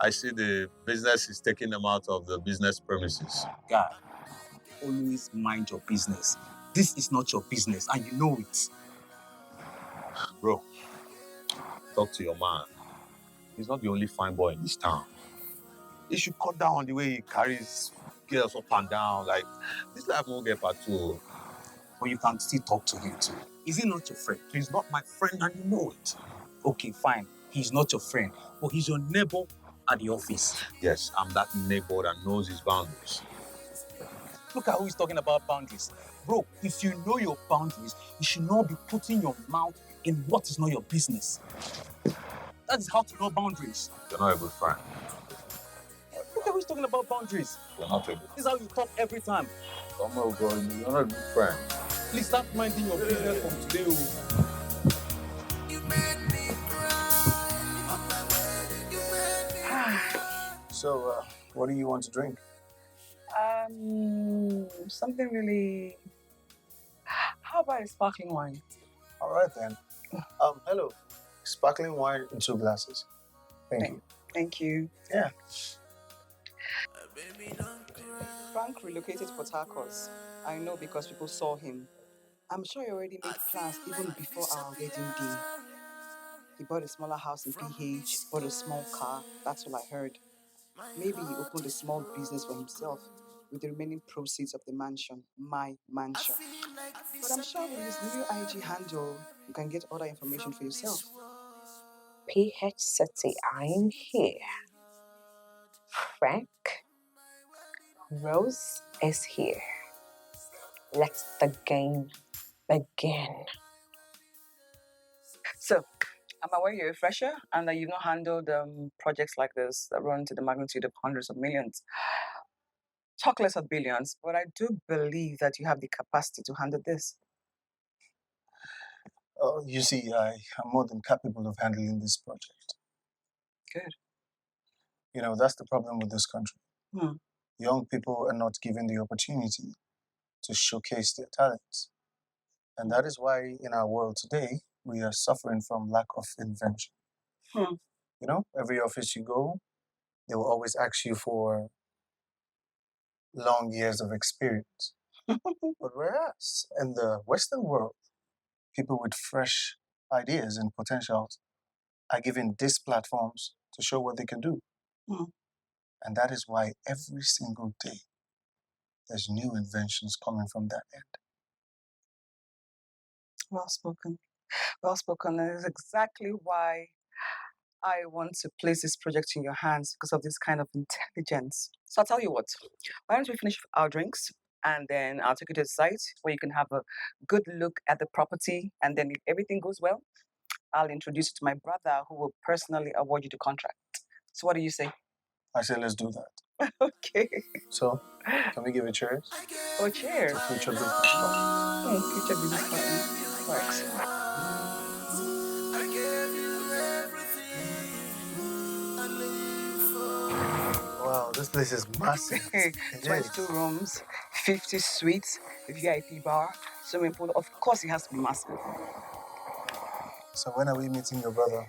I see the business is taking them out of the business premises. Guy, always mind your business. This is not your business, and you know it. Bro, talk to your man. He's not the only fine boy in this town. He should cut down on the way he carries girls up and down. Like, this life won't get part two. But you can still talk to him too. Is he not your friend? He's not my friend and you know it. Okay, fine. He's not your friend, but he's your neighbor at the office. Yes, I'm that neighbor that knows his boundaries. Look at who he's talking about boundaries. Bro, if you know your boundaries, you should not be putting your mouth in what is not your business. That is how to know boundaries. You're not a good friend. Look at who he's talking about boundaries. You're not a good friend. This is how you talk every time. Come on, bro. You're not a good friend. Please start minding your business from today. So, what do you want to drink? Something really. How about a sparkling wine? All right then. Hello. Sparkling wine in 2 glasses. Thank you. Thank you. Yeah. Frank relocated to Port Harcourt. I know because people saw him. I'm sure he already made plans even before our wedding day. He bought a smaller house in PH, bought a small car. That's all I heard. Maybe he opened a small business for himself with the remaining proceeds of the mansion, my mansion. But I'm sure with his new IG handle, you can get other information for yourself. PH City, I'm here. Frank, Rose is here. Let the game begin. So, I'm aware you're a fresher and that you've not handled projects like this that run to the magnitude of hundreds of millions. Talk less of billions, but I do believe that you have the capacity to handle this. You see, I am more than capable of handling this project. Good. You know, that's the problem with this country. Hmm. Young people are not given the opportunity to showcase their talents. And that is why in our world today, we are suffering from lack of invention. Hmm. You know, every office you go, they will always ask you for long years of experience. But whereas in the Western world, people with fresh ideas and potentials are given these platforms to show what they can do. Hmm. And that is why every single day, there's new inventions coming from that end. Well spoken. Well spoken. That is exactly why I want to place this project in your hands because of this kind of intelligence. So I'll tell you what, why don't we finish our drinks and then I'll take you to the site where you can have a good look at the property, and then if everything goes well, I'll introduce you to my brother who will personally award you the contract. So what do you say? I say let's do that. Okay. So, can we give it cheers? Oh, cheers. Future business partner. Future business partner. Works. All Wow, this place is massive. 22 rooms, 50 suites, VIP bar, swimming pool. Of course, it has to be massive. So when are we meeting your brother?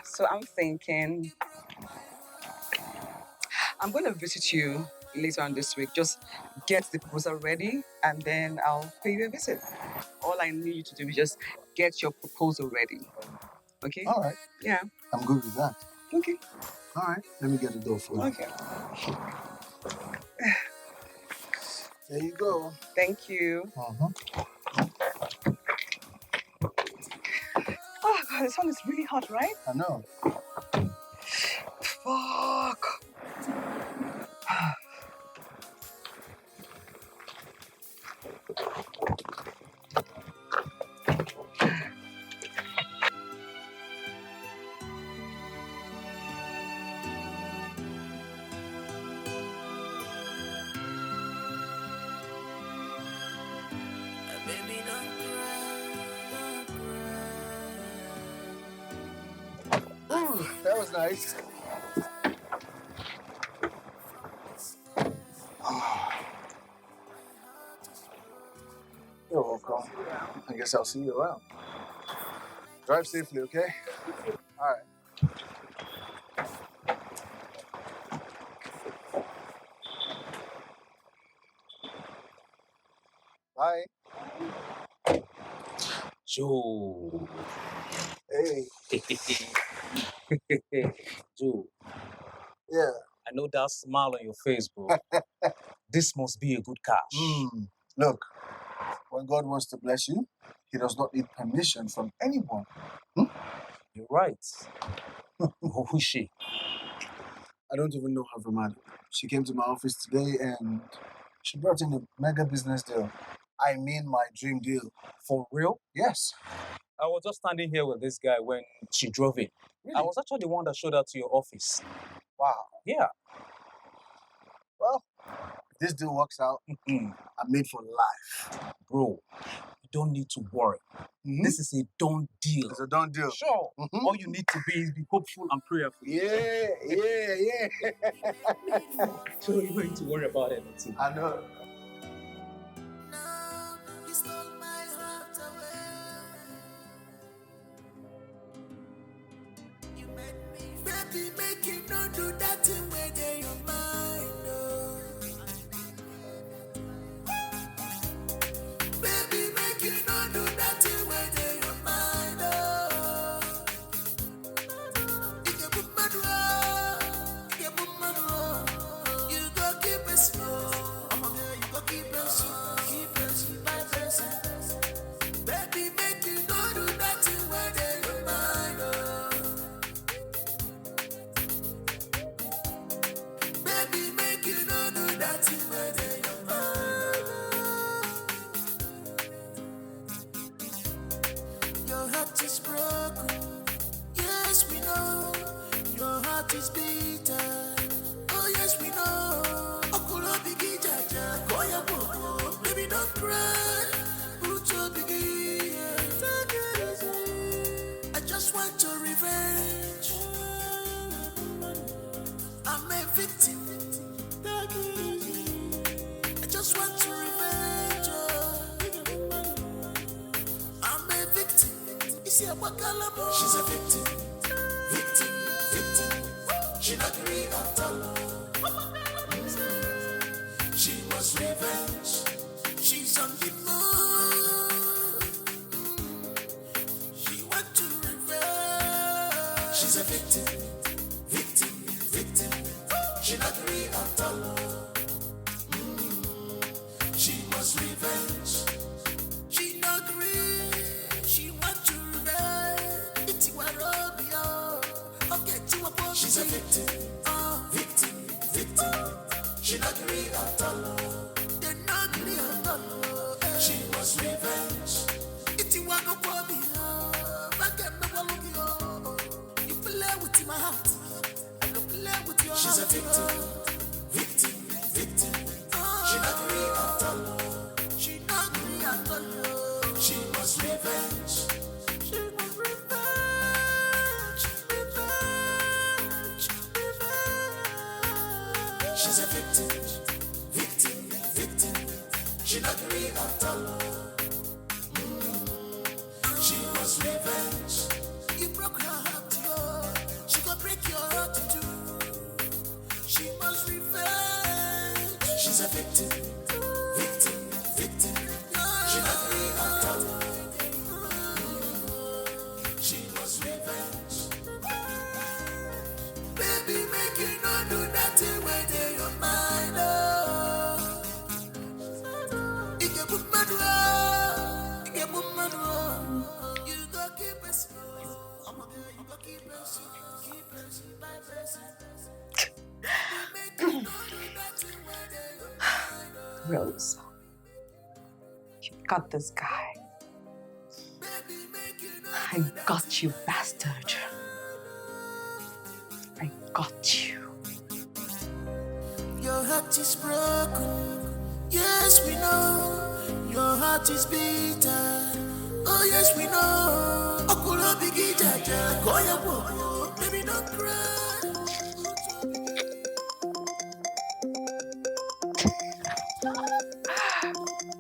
So I'm thinking I'm going to visit you later on this week. Just get the proposal ready and then I'll pay you a visit. All I need you to do is just get your proposal ready. Okay? All right. Yeah. I'm good with that. Okay. All right. Let me get the door for you. Okay. There you go. Thank you. Uh-huh. Oh, God, the sun is really hot, right? I know. Fuck. Baby, don't cry. Ooh, that was nice. You're welcome. I guess I'll see you around. Drive safely, okay? All right. Bye. Joe. Hey. Joe. Yeah. I know that smile on your face, bro. This must be a good cash. Look, when God wants to bless you, he does not need permission from anyone. You're right. Who is she? I don't even know her from Adam. She came to my office today and she brought in a mega business deal. I mean my dream deal. For real? Yes. I was just standing here with this guy when she drove in. Really? I was actually the one that showed her to your office. Wow. Yeah. Well, if this deal works out, I'm made for life. Bro, you don't need to worry. This is a done deal. It's a done deal. Sure. All you need to be is be hopeful and prayerful. Yeah. So you don't need to worry about anything. I know. Now you stole my heart away. You made me, baby, make you not do that thing where they your mind. Oh. Baby, make you not do that thing where they your mind. Oh. You can put my door, you put my door. You go keep it slow. I'm a girl, you go keep it slow. Keep it slow, my person. Baby, make you not do that thing where they your mind. Oh. Baby, make you not do that thing where they your mind. Your heart is broken. Yes, we know. Your heart is bitter. Oh, yes, we know. Okulo bigi jaja. Koya boko. Baby, don't cry. Ucho bigi. Take it easy. I just want your revenge. I'm a victim. Take it easy. I just want your revenge. I'm a victim. She's a victim. Victim. She not real at all. She wants revenge. She's on the moon. She wants to revenge. She's a victim. She not real at all. She wants revenge. She not real. She wants to revenge. It's what Romeo. Okay, to a point. She's a victim. Victim. She not real at all. They're not real at all. She wants revenge. It's what Romeo. Back at my Romeo. You play with my heart. I go play with your heart. She's a victim. She not real at all. She not real at all. She wants revenge. She wants revenge. She not agree at all. She wants revenge. You broke her heart, yo. She gon' break your heart too. She must revenge. She's a victim, victim, victim. She not agree at all. She must revenge. Baby, make you not do nothing within your mind, oh. You can put my door. You can put my door. You go keep it slow. I'm a girl, you go keep it slow. Keep it slow, by person. Baby, make you not do nothing within your mind, oh. Rose, you got this guy. Baby, make you not I got you, bastard. I got you. Your heart is broken. Yes, we know. Your heart is bitter. Oh, yes, we know. Okulo bigi jaja. Koya wo. Baby, don't cry.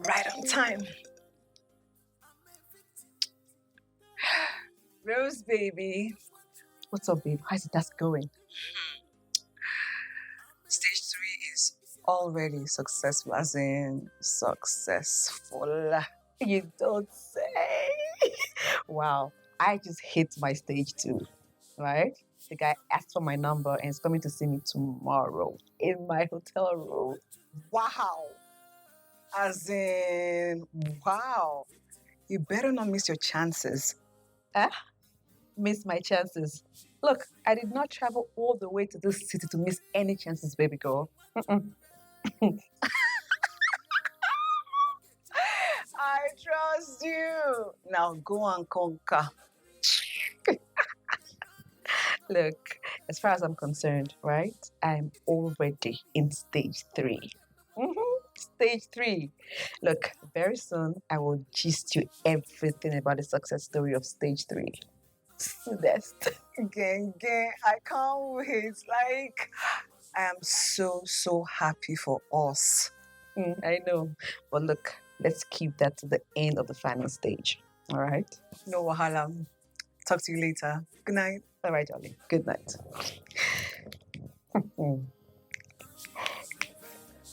Right on time. Rose, baby. What's up, babe? How's that going? Stage 3 is already successful, as in successful. You don't say. Wow, I just hit my stage 2, right? The guy asked for my number and is coming to see me tomorrow in my hotel room. Wow. As in, wow. You better not miss your chances. Eh? Miss my chances. Look, I did not travel all the way to this city to miss any chances, baby girl. I trust you. Now go and conquer. Look, as far as I'm concerned, right? I'm already in stage 3. Stage 3. Look, very soon I will gist you everything about the success story of stage 3. Best. Gang, I can't wait. Like, I am so happy for us. I know. But look, let's keep that to the end of the final stage. All right? No wahala. Talk to you later. Good night. All right, darling. Good night.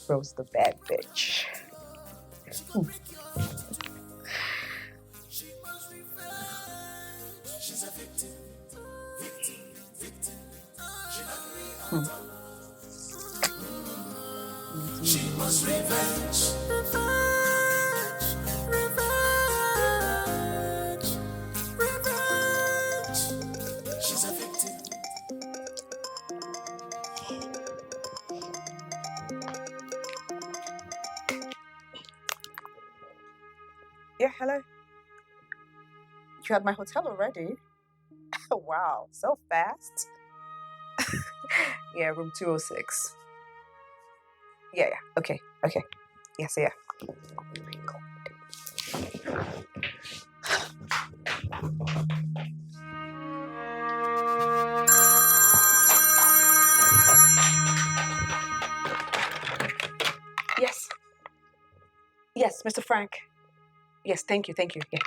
Rose the bad bitch. She's a victim, victim, victim. She must revenge. Revenge, revenge, revenge. She's a victim. Yeah, hello. You're at my hotel already? Wow, so fast. Yeah, room 206. Yeah, okay. Yes, yeah. Yes, Mr. Frank. Yes, thank you, yeah.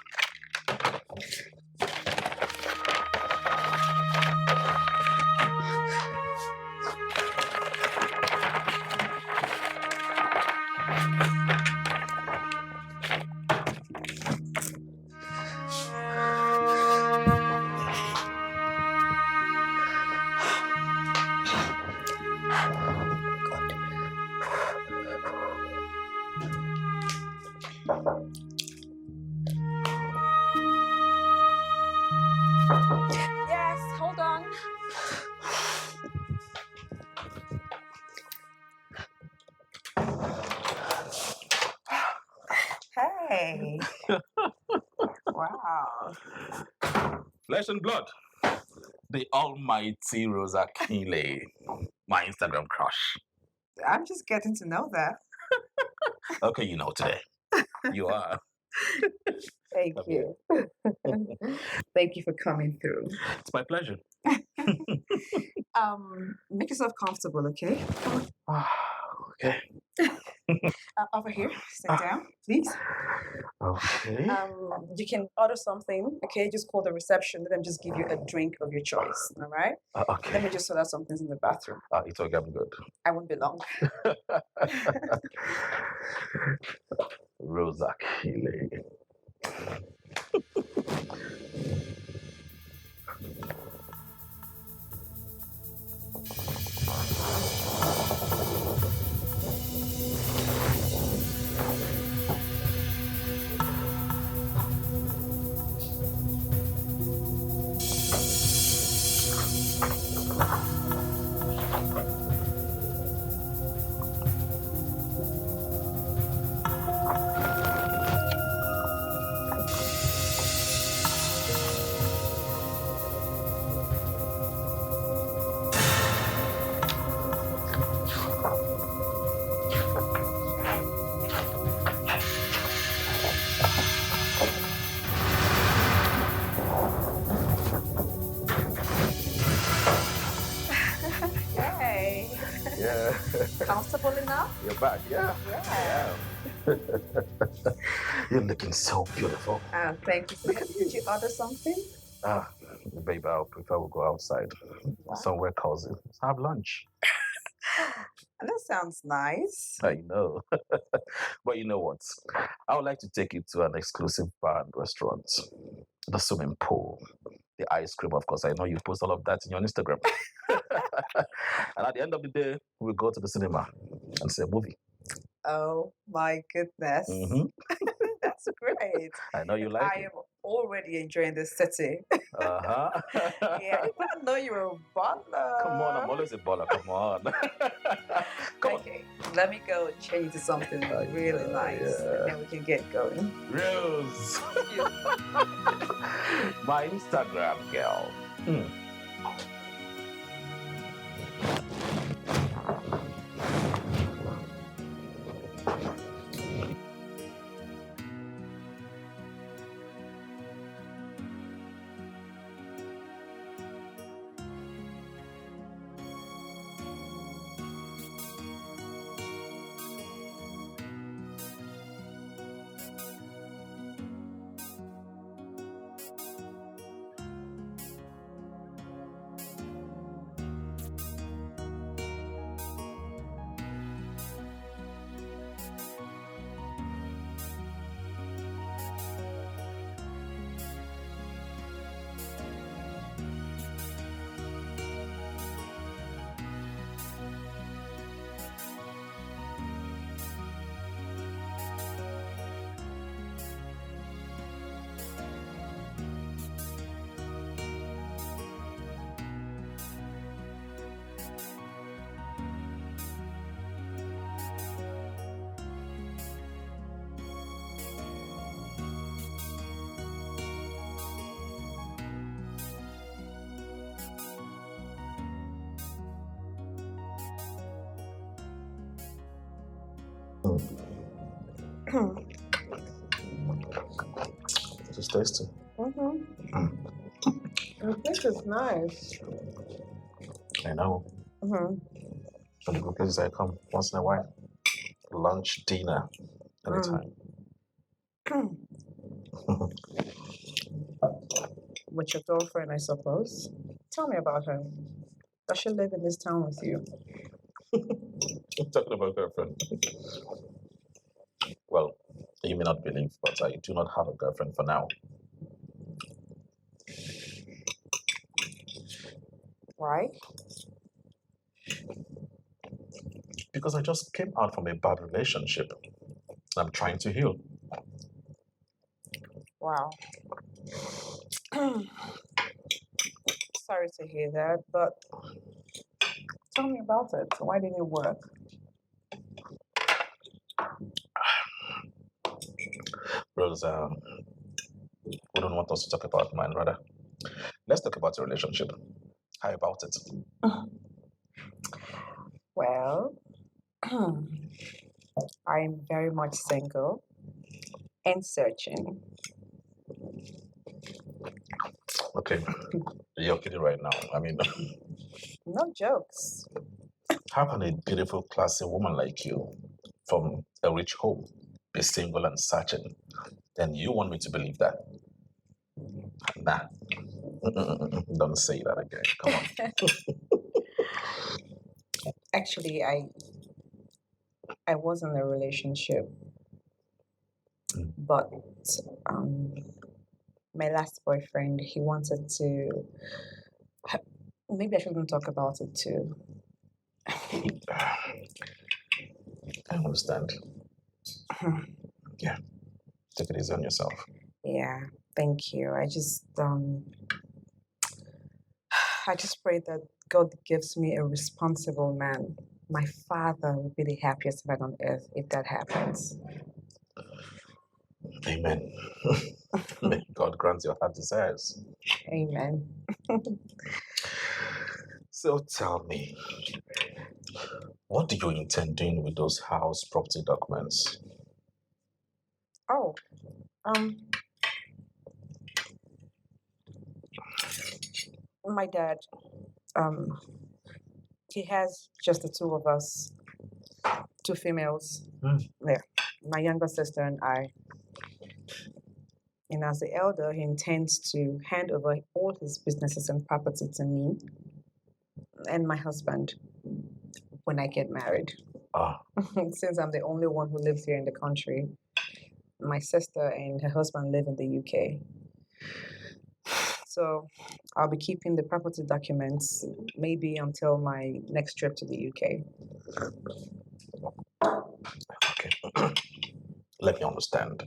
Yes, hold on. Hey. Wow. Flesh and blood. The almighty Rosa Kinley, my Instagram crush. I'm just getting to know that. Okay, you know today. You are. Thank you. Thank you for coming through. It's my pleasure. Make yourself comfortable, okay? Come on. Okay. Over here, sit down, please. Okay. You can order something, okay? Just call the reception, let them just give you a drink of your choice, all right? Okay. Let me just sort out some things in the bathroom. It's okay, I'm good. I won't be long. Rosa Kile. Hey. Yeah. Comfortable enough? You're back, yeah. Yeah. You're looking so beautiful. Thank you. Did you order something? Babe, I'll prefer we go outside. Somewhere cozy. Let's have lunch. That sounds nice. I know. But you know what? I would like to take you to an exclusive bar and restaurant. The swimming pool. The ice cream, of course. I know you post all of that in your Instagram. And at the end of the day, we'll go to the cinema and see a movie. Oh my goodness. That's great. I know you like I it. am already enjoying this city. Uh-huh. Yeah, I didn't know you were a baller. Come on, I'm always a baller. Come on. Okay, let me go change into something really nice, and then we can get going. Rose. My Instagram girl. This is tasty. This is nice. I know. From the places I come once in a while. Lunch, dinner, anytime. With your girlfriend, I suppose. Tell me about her. Does she live in this town with you? I'm talking about girlfriend. Well, you may not believe, but I do not have a girlfriend for now. Why? Because I just came out from a bad relationship. I'm trying to heal. Wow. Sorry to hear that, but tell me about it. Why didn't it work? Rose, we don't want us to talk about mine, rather. Let's talk about your relationship. How about it? Well, I'm very much single and searching. Okay, you're kidding right now. I mean, No jokes. How can a beautiful, classy woman like you from a rich home be single and searching? Then you want me to believe that? Nah. Don't say that again. Come on. Actually, I was in a relationship, but my last boyfriend, he wanted to. Maybe I shouldn't talk about it too. I understand. Yeah. Take it easy on yourself. Yeah, thank you. I just pray that God gives me a responsible man. My father would be the happiest man on earth if that happens. Amen. May God grant your heart desires. Amen. So tell me, what do you intend doing with those house property documents? Oh, my dad, he has just the two of us, two females. Yeah, my younger sister and I. And as the elder, he intends to hand over all his businesses and property to me and my husband when I get married. Since I'm the only one who lives here in the country, my sister and her husband live in the UK. So I'll be keeping the property documents maybe until my next trip to the UK. Okay. Let me understand.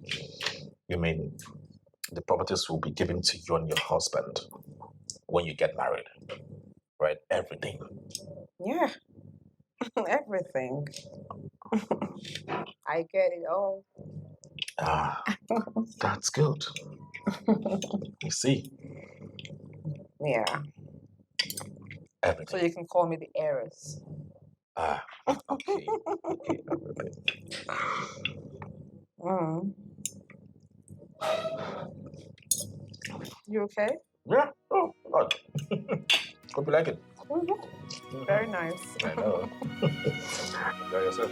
You mean the properties will be given to you and your husband when you get married, right? Everything. Yeah, everything. I get it all. That's good. You see? Yeah. Everything. So you can call me the heiress. Okay. Okay, everything. You okay? Yeah. Oh, God. Hope you like it. Very nice. I know. Enjoy yourself.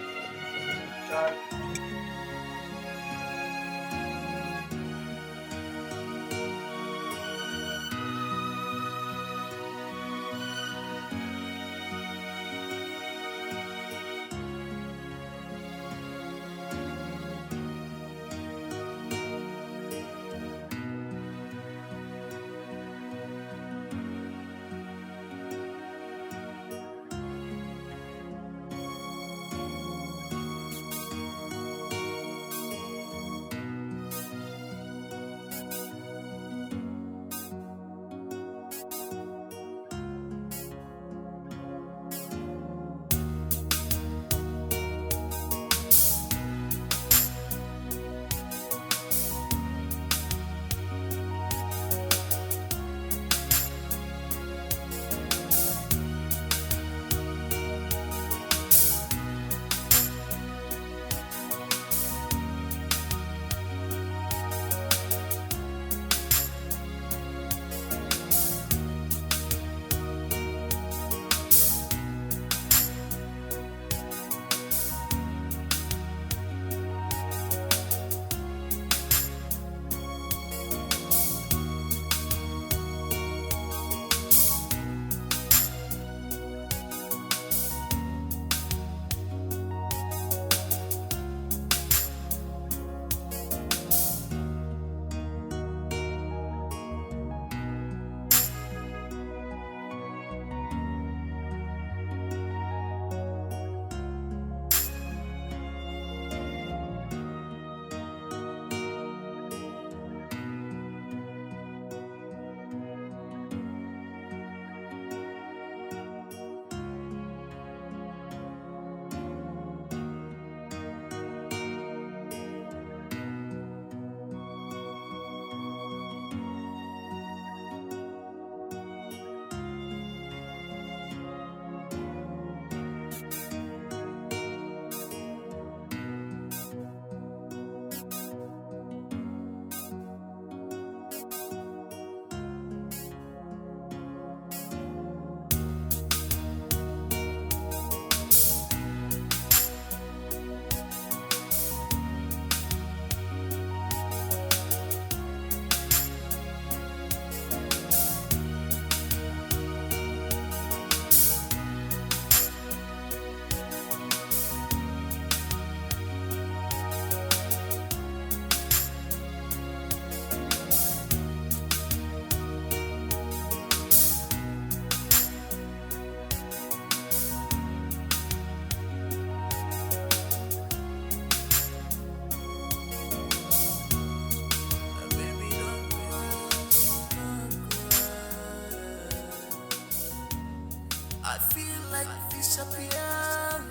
disappearing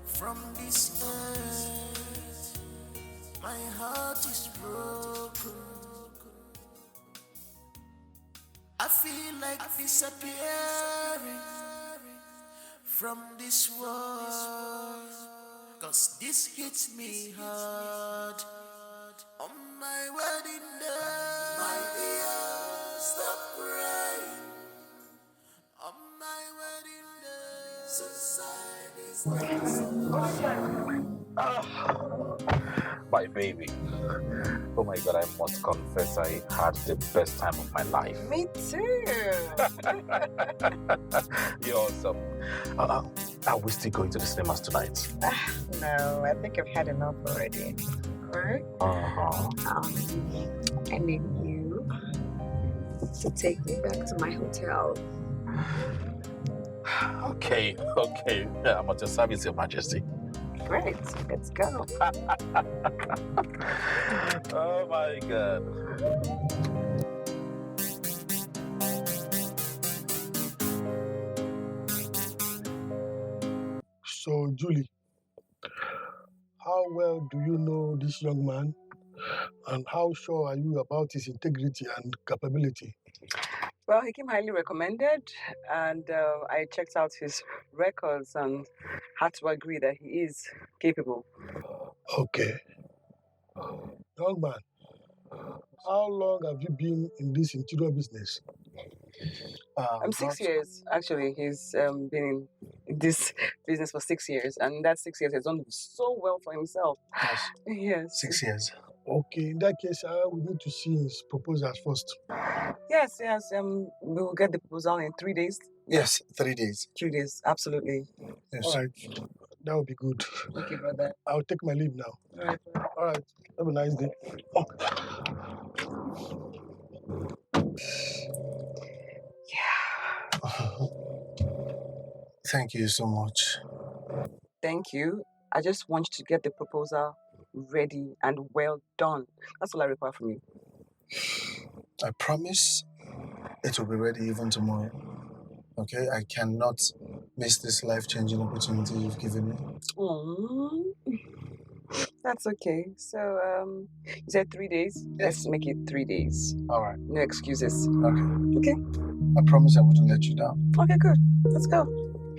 from this earth. My heart is broken. I feel like disappearing from this world. Cause this hits me hard. On my wedding day, my dear, stop crying. On my wedding day, society's My baby. Oh my God, I must confess I had the best time of my life. Me too. You're awesome. Are we still going to the cinemas tonight? No, I think I've had enough already. Alright? I need you to take me back to my hotel. Okay. I'm at your service, Your Majesty. Great, let's go. Oh my God. So, Julie, how well do you know this young man? And how sure are you about his integrity and capability? Well, he came highly recommended, and I checked out his records and had to agree that he is capable. Okay. Young man, how long have you been in this interior business? 6 years, actually. He's been in this business for 6 years, and that 6 years has done so well for himself. Yes. Yes. 6 years. Okay, in that case, we need to see his proposals first. Yes. We will get the proposal in 3 days. Yes, 3 days. 3 days, absolutely. Yes. All right, that would be good. Okay, brother. I'll take my leave now. All right. All right, have a nice day. Thank you so much. Thank you. I just want you to get the proposal ready and well done. That's all I require from you. I promise it will be ready even tomorrow. Okay? I cannot miss this life-changing opportunity you've given me. Aww. That's okay. So, you said 3 days? Let's make it 3 days. All right. No excuses. Okay. Okay. I promise I wouldn't let you down. Okay, good. Let's go.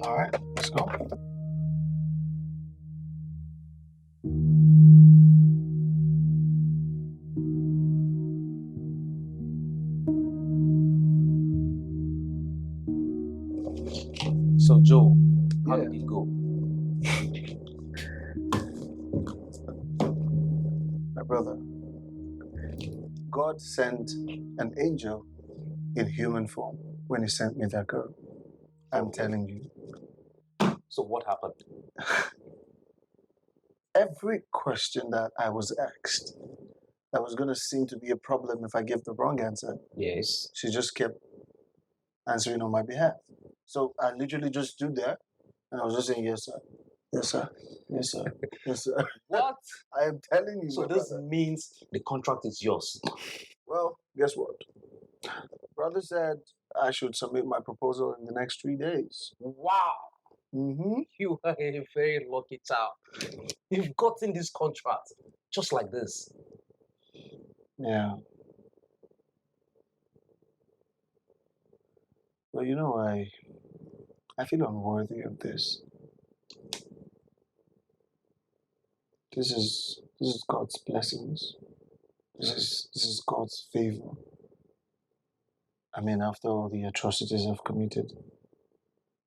All right, let's go. So, Joe, how did it go? My brother, God sent an angel in human form when he sent me that girl. I'm telling you. So what happened? Every question that I was asked that was going to seem to be a problem if I gave the wrong answer, Yes. she just kept answering on my behalf. So I literally just stood there and I was just saying, yes, sir. Yes, sir. Yes, sir. Yes, sir. What? I am telling you. So my this brother. means the contract is yours. Well, guess what? Brother said I should submit my proposal in the next 3 days. Wow. Mm-hmm. You are a very lucky child. You've gotten this contract just like this. Yeah. Well, you know, I feel unworthy of this. This is God's blessings. This is God's favor. I mean, after all the atrocities I've committed,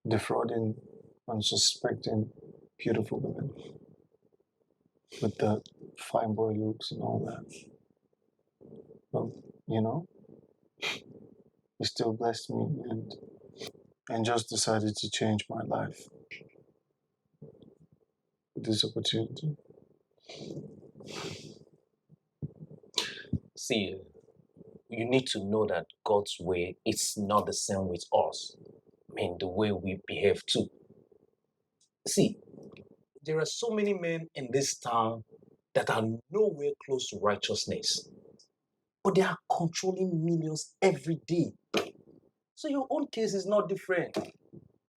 defrauding unsuspecting beautiful women with the fine boy looks and all that. But, you know, he still blessed me and just decided to change my life with this opportunity. See, you need to know that God's way is not the same with us. I mean, the way we behave too. See, there are so many men in this town that are nowhere close to righteousness, but they are controlling millions every day. So your own case is not different.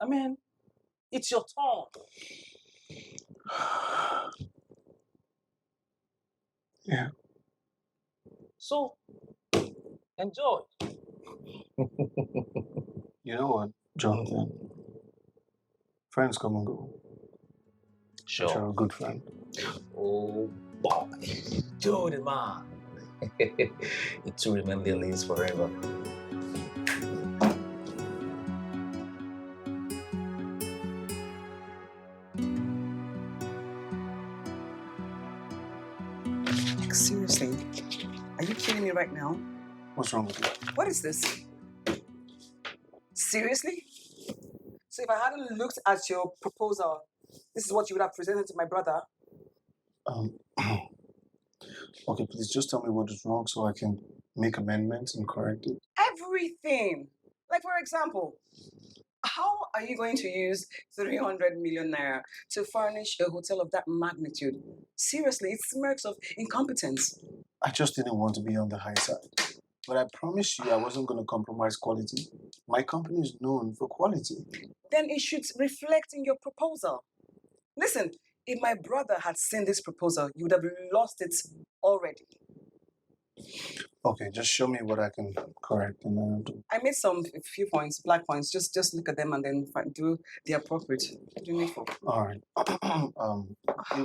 I mean, it's your turn. Yeah. So, enjoy. You know what, Jonathan? Friends come and go. Sure. But you're a good friend. Oh, boy. Joe the man. It will remain the least forever. Like, seriously, are you kidding me right now? What's wrong with you? What is this? Seriously? So if I hadn't looked at your proposal, this is what you would have presented to my brother? Okay, please just tell me what is wrong so I can make amendments and correct it. Everything. Like, for example, how are you going to use 300 million naira to furnish a hotel of that magnitude? Seriously, it smirks of incompetence. I just didn't want to be on the high side. But I promised you I wasn't going to compromise quality. My company is known for quality. Then it should reflect in your proposal. Listen, if my brother had seen this proposal, you would have lost it already. Okay, just show me what I can correct and then I'll do. I made a few points, black points. Just look at them and then do the appropriate. What do you need for? All right.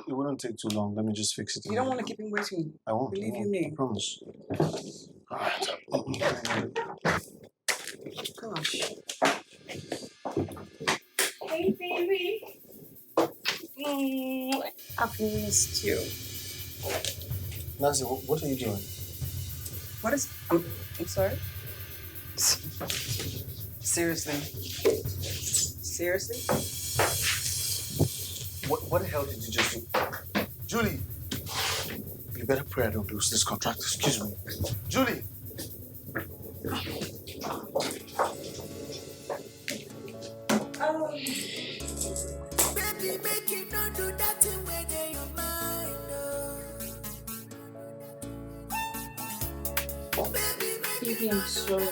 It wouldn't take too long. Let me just fix it. You don't want to keep him waiting. I won't. Believe you me. I promise. All right. Gosh. Hey, baby. I've missed you. Nancy, what are you doing? What is... I'm sorry? Seriously? Seriously? What the hell did you just do? Julie! You better pray I don't lose this contract. Excuse me. Julie! Baby, make you not do that thing where they your mind. Baby, I'm sorry.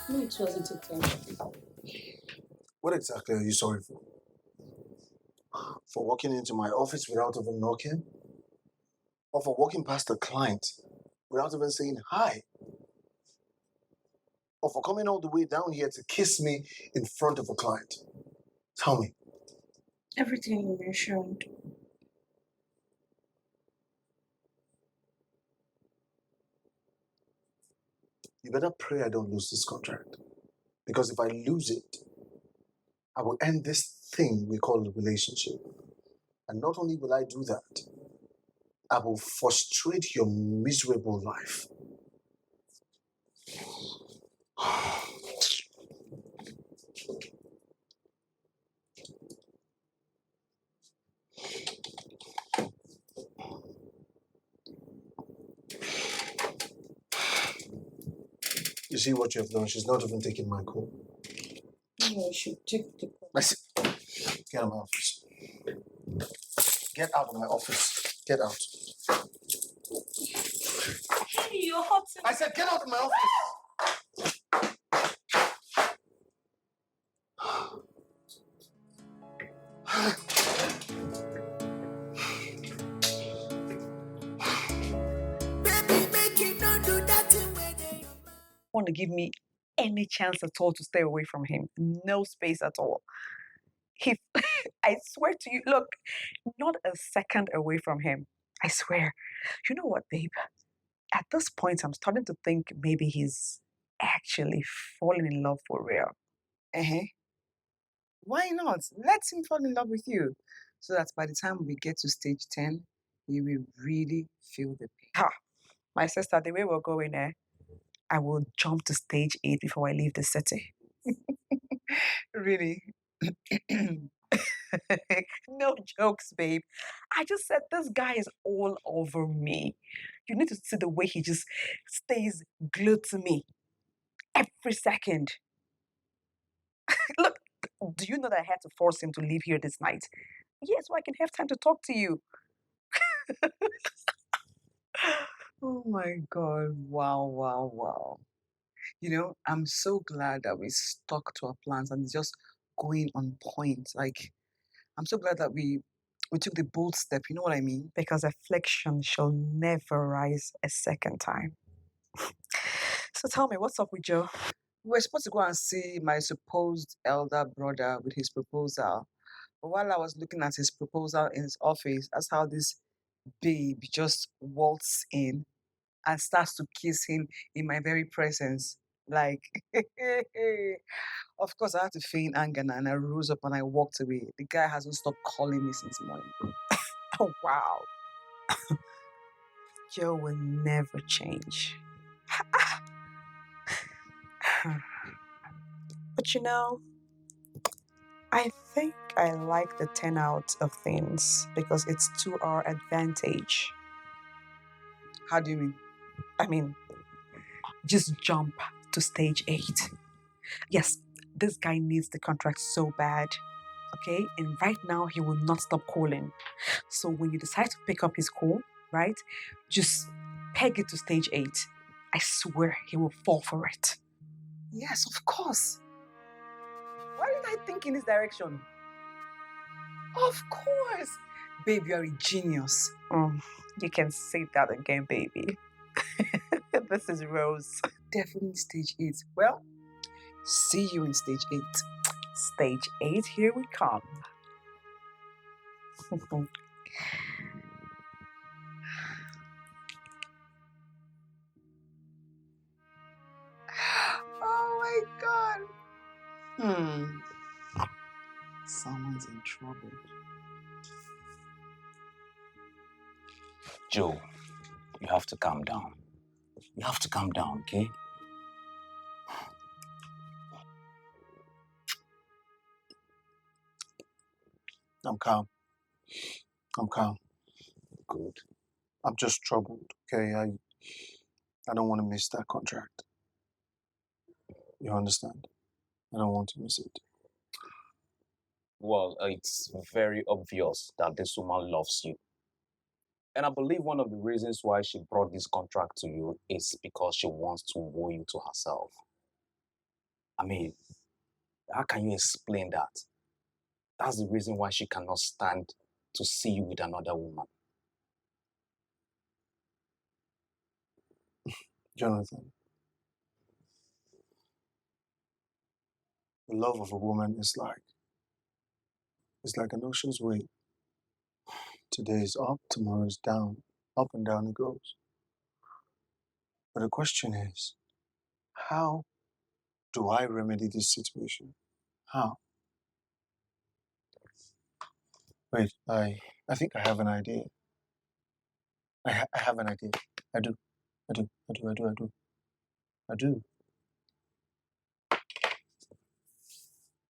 No, it wasn't intentional. What exactly are you sorry for? For walking into my office without even knocking? Or for walking past a client without even saying hi? Or for coming all the way down here to kiss me in front of a client? Tell me. Everything you mentioned. You better pray I don't lose this contract. Because if I lose it, I will end this thing we call a relationship. And not only will I do that, I will frustrate your miserable life. You see what you have done? She's not even taking my call. No, you should take the call. I see. Get out of my office. Get out of my office. Get out. Hey, you're hot. I said get out of my office. Baby, make you not do that thing where they Want to give me any chance at all to stay away from him. No space at all. He, I swear to you, look, not a second away from him. I swear. You know what, babe? At this point, I'm starting to think maybe he's actually falling in love for real. Uh-huh. Why not? Let him fall in love with you. So that by the time we get to stage 10, you will really feel the pain. Ha! My sister, the way we're going there, I will jump to stage 8 before I leave the city. Really? No jokes, babe. I just said this guy is all over me. You need to see the way he just stays glued to me every second. Look, do you know that I had to force him to leave here this night? Yes, so I can have time to talk to you. Oh my God. Wow, wow. You know, I'm so glad that we stuck to our plans and just going on point. Like, I'm so glad that we took the bold step. You know what I mean? Because affliction shall never rise a second time. So tell me, what's up with Joe? We were supposed to go and see my supposed elder brother with his proposal. But while I was looking at his proposal in his office, that's how this babe just waltzed in and starts to kiss him in my very presence. Like, of course, I had to feign anger now, and I rose up and I walked away. The guy hasn't stopped calling me since morning. Oh, wow. Joe will never change. But you know, I think I like the turnout of things because it's to our advantage. How do you mean? I mean, just jump to stage 8. Yes, this guy needs the contract so bad, okay? And right now, he will not stop calling. So when you decide to pick up his call, right, just peg it to stage 8. I swear he will fall for it. Yes, of course. Why did I think in this direction? Of course. Babe, you are a genius. You can say that again, baby. This is Rose. Definitely stage 8. Well, see you in stage 8. Stage 8, here we come. Oh my God. Someone's in trouble. Joe, you have to calm down. You have to calm down, okay? I'm calm. I'm calm. Good. I'm just troubled, okay? I don't want to miss that contract. You understand? I don't want to miss it. Well, it's very obvious that this woman loves you. And I believe one of the reasons why she brought this contract to you is because she wants to woo you to herself. I mean, how can you explain that? That's the reason why she cannot stand to see you with another woman. Jonathan, the love of a woman is like an ocean's wave. Today is up, tomorrow is down. Up and down it goes. But the question is, how do I remedy this situation? How? Wait, I think I have an idea. I have an idea. I do.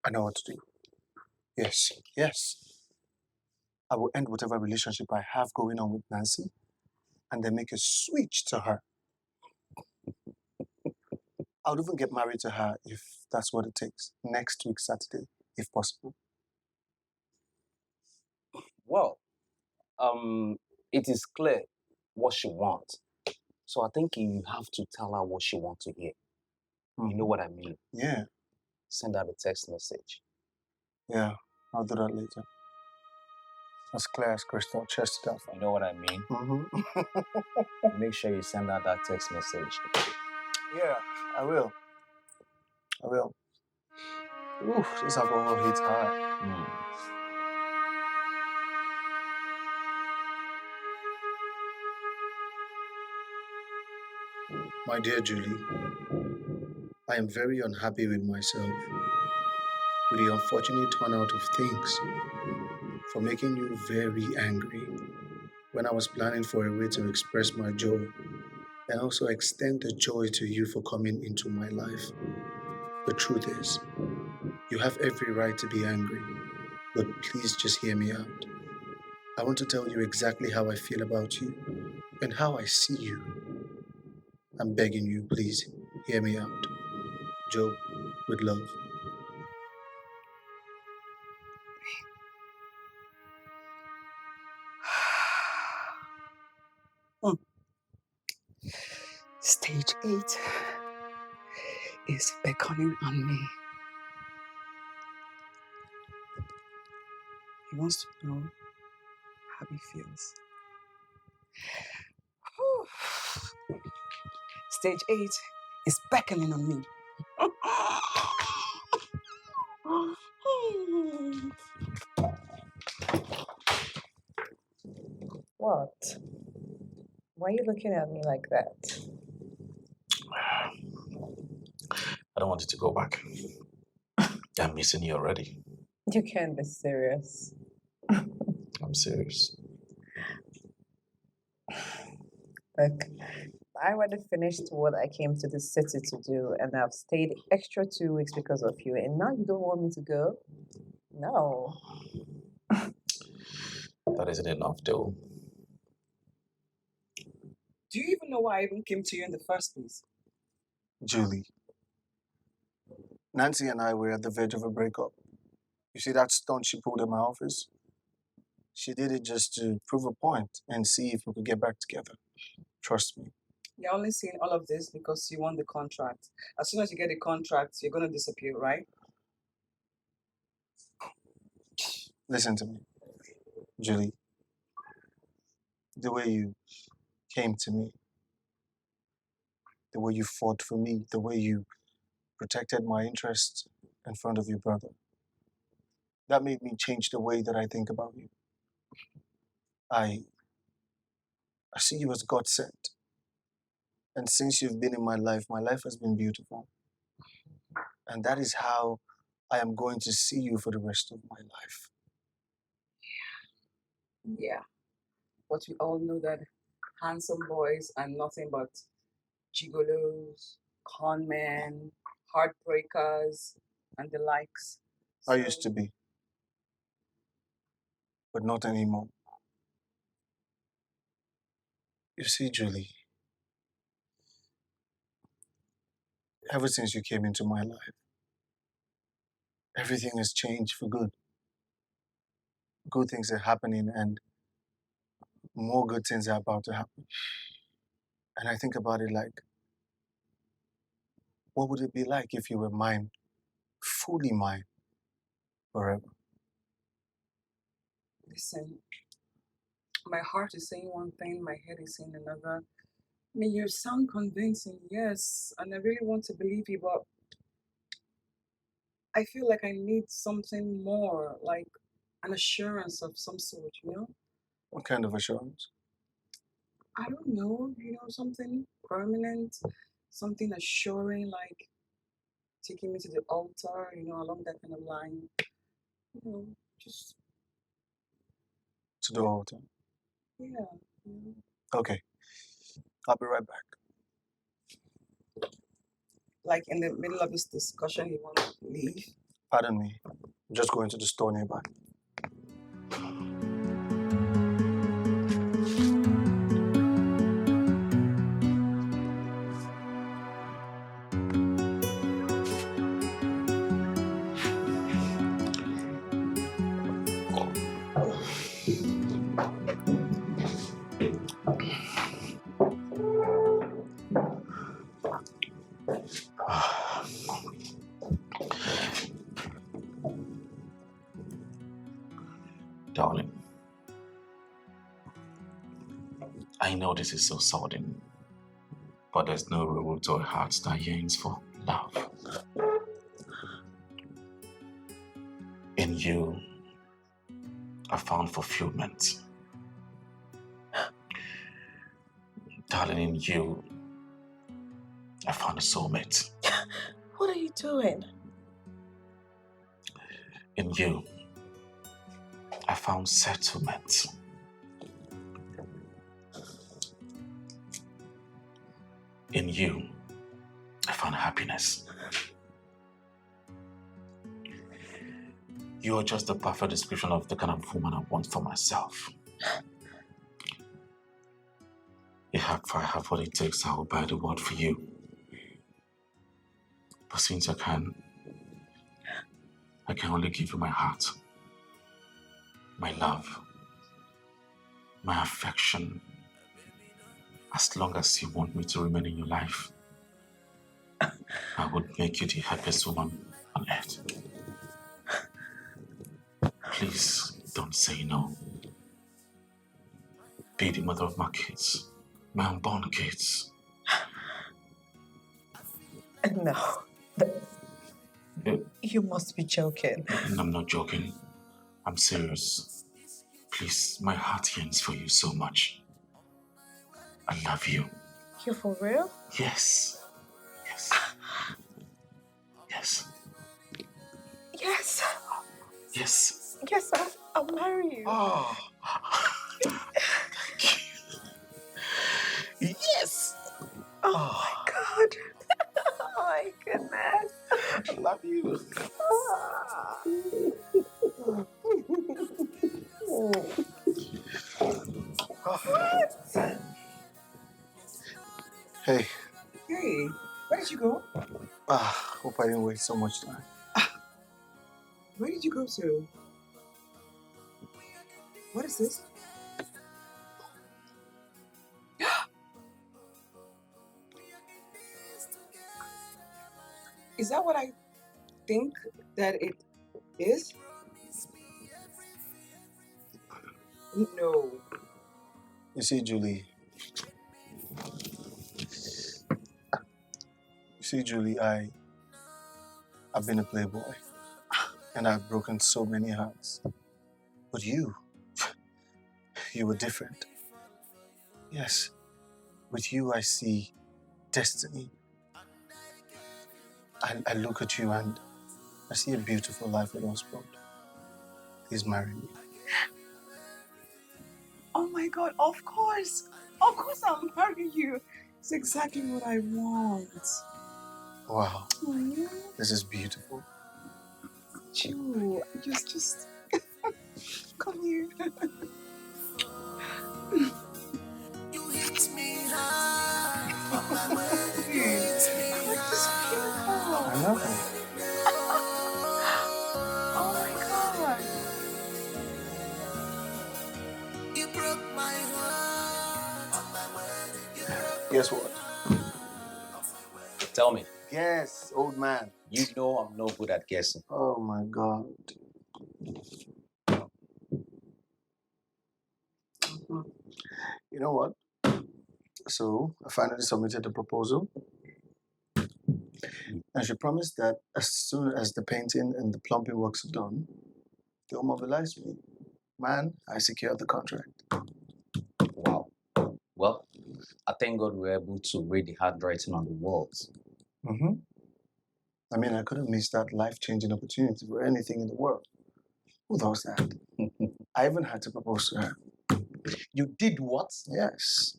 I know what to do. Yes. I will end whatever relationship I have going on with Nancy and then make a switch to her. I'll even get married to her if that's what it takes. Next week, Saturday, if possible. Well, it is clear what she wants. So I think you have to tell her what she wants to hear. You know what I mean? Yeah. Send her a text message. Yeah, I'll do that later. As clear as crystal, chest it out. You know what I mean? Make sure you send her that text message. Yeah, I will. Ooh, this alcohol hits hard. My dear Julie, I am very unhappy with myself, with the unfortunate turnout of things, for making you very angry when I was planning for a way to express my joy and also extend the joy to you for coming into my life. The truth is, you have every right to be angry, but please just hear me out. I want to tell you exactly how I feel about you and how I see you. I'm begging you, please hear me out. Joe, with love. Stage 8 is beckoning on me. He wants to know how he feels. Whew. Stage 8 is beckoning on me. What? Why are you looking at me like that? I don't want you to go back. I'm missing you already. You can't be serious. I'm serious. Look, I already finished what I came to the city to do, and I've stayed extra 2 weeks because of you, and now you don't want me to go? No. That isn't enough, though. Do you even know why I even came to you in the first place? Julie, Nancy and I were at the verge of a breakup. You see that stunt she pulled in my office? She did it just to prove a point and see if we could get back together. Trust me. You're only seeing all of this because you won the contract. As soon as you get the contract, you're going to disappear, right? Listen to me, Julie. The way you came to me, the way you fought for me, the way you protected my interests in front of your brother, that made me change the way that I think about you. I see you as God sent. And since you've been in my life has been beautiful. And that is how I am going to see you for the rest of my life. Yeah. But we all know that handsome boys are nothing but gigolos, con men, heartbreakers, and the likes. I used to be, but not anymore. You see, Julie, ever since you came into my life, everything has changed for good. Good things are happening and more good things are about to happen. And I think about it like, what would it be like if you were mine, fully mine, forever? Listen, my heart is saying one thing, my head is saying another. I mean, you sound convincing, yes, and I really want to believe you, but I feel like I need something more, like an assurance of some sort, you know? What kind of assurance? I don't know, something permanent, something assuring, like taking me to the altar, along that kind of line. Just, To the altar. yeah. Okay. I'll be right back. Like in the middle of this discussion, you want to leave? Pardon me. I'm just going to the store nearby. Darling, I know this is so sudden, but there's no rule to a heart that yearns for love. In you, I found fulfillment. Darling, in you, I found a soulmate. What are you doing? In you, I found settlement. In you, I found happiness. You are just the perfect description of the kind of woman I want for myself. If I have what it takes, I will buy the world for you. But since I can only give you my heart, my love, my affection, as long as you want me to remain in your life. I would make you the happiest woman on earth. Please, Don't say no. Be the mother of my kids. My unborn kids. No. You must be joking. I'm not joking. I'm serious. Please, my heart yearns for you so much. I love you. You for real? Yes. Yes. Yes. Yes. Yes. Yes, I'll marry you. Oh. Yes. Oh my God. Oh my goodness. I love you. What? Hey. Hey, where did you go? Hope I didn't waste so much time. Where did you go to? What is this? Is that what I think that it is? No. You see, Julie. I've been a playboy. And I've broken so many hearts. But you were different. Yes. With you, I see destiny. I look at you and I see a beautiful life with us both. Please marry me. Oh my God, of course. Of course I'll marry you. It's exactly what I want. Wow. This is beautiful. Ju, just come here. You hit me hard. You hit me hard. I love you. Oh my God. You broke my heart. Guess what? Tell me. Guess, old man. You know I'm no good at guessing. Oh my God. You know what? So I finally submitted the proposal. And she promised that as soon as the painting and the plumbing works are done, they'll mobilize me. Man, I secured the contract. Wow. Well, I thank God we were able to read the handwriting on the walls. Mm-hmm. I mean, I couldn't miss that life-changing opportunity for anything in the world. Who does that? I even had to propose to her. You did what? Yes.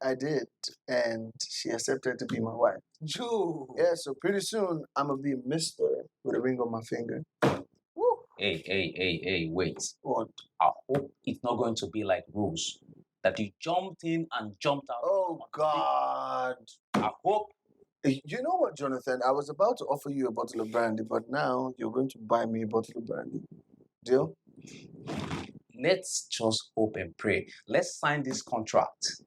I did. And she accepted to be my wife. Joe. Yeah, so pretty soon, I'm going to be a mister with a ring on my finger. Woo. Hey, wait. What? I hope it's not going to be like Rose, that you jumped in and jumped out. Oh, God. I hope. You know what, Jonathan? I was about to offer you a bottle of brandy, but now you're going to buy me a bottle of brandy. Deal? Let's just hope and pray. Let's sign this contract.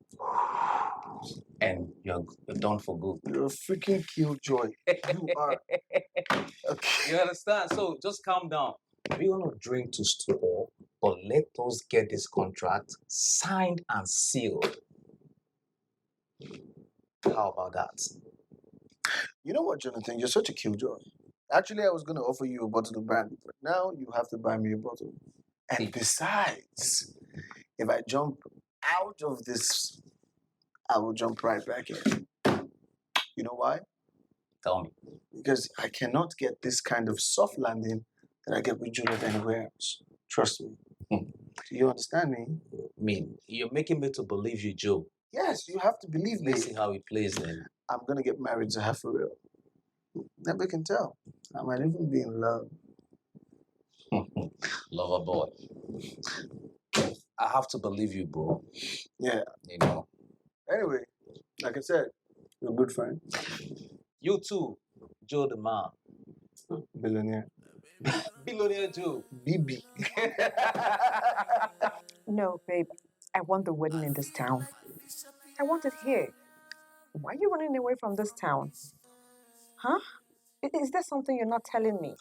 And you're done for good. You're a freaking killjoy. You are. Okay. You understand? So just calm down. We are not drink to stupor, but let us get this contract signed and sealed. How about that? You know what, Jonathan? You're such a killjoy. Actually, I was going to offer you a bottle of brandy, but now you have to buy me a bottle. And besides, if I jump out of this, I will jump right back in. You know why? Tell me. Because I cannot get this kind of soft landing that I get with Juliet anywhere else. Trust me. Do you understand me? I mean, you're making me to believe you, Joe. Yes, you have to believe me. Let's see how it plays then. I'm going to get married to her for real. Never can tell. I might even be in love. Lover boy. I have to believe you, bro. Yeah. You know. Anyway, like I said, you're a good friend. You too, Joe the man. Billionaire. Billionaire Joe. BB. No, babe. I want the wedding in this town. I want it here. Why are you running away from this town? Huh? Is there something you're not telling me? No,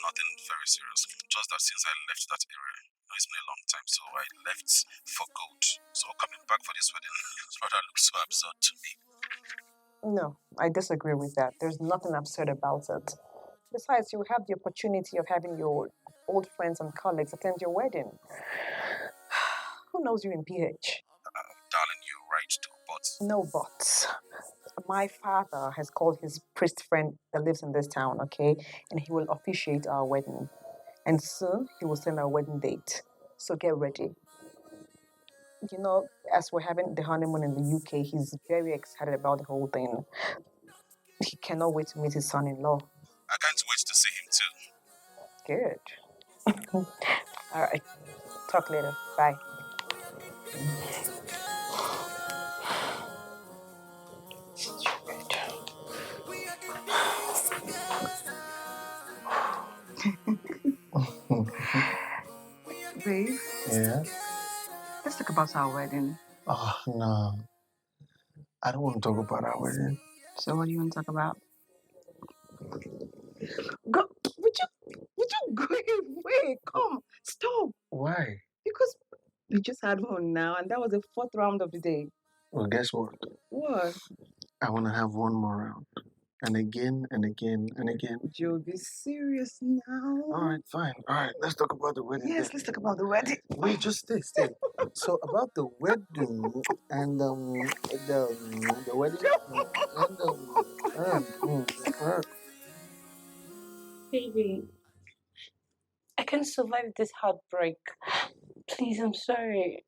nothing very serious. just that since I left that area, it's been a long time, so I left for good. So coming back for this wedding rather looks so absurd to me. No, I disagree with that. There's nothing absurd about it. Besides, you have the opportunity of having your old friends and colleagues attend your wedding. Who knows you in PH? Darling, you're right too, but... No buts. My father has called his priest friend that lives in this town, okay? And he will officiate our wedding. And soon, he will send our wedding date. So get ready. You know, as we're having the honeymoon in the UK, he's very excited about the whole thing. He cannot wait to meet his son-in-law. I can't wait to see him too. Good. All right. Talk later. Bye. Babe? Yeah? Let's talk about our wedding. Oh, no. I don't want to talk about our wedding. So what do you want to talk about? Go, would you go away? Come, stop. Why? Because we just had one now, and that was the 4th round of the day. Well, guess what? What? I want to have one more round. And again, and again, and again. Joe, be serious now. All right, fine. All right, let's talk about the wedding. Yes, let's talk about the wedding. Wait, just stay. So about the wedding and the wedding and Baby, I can't survive this heartbreak. Please, I'm sorry.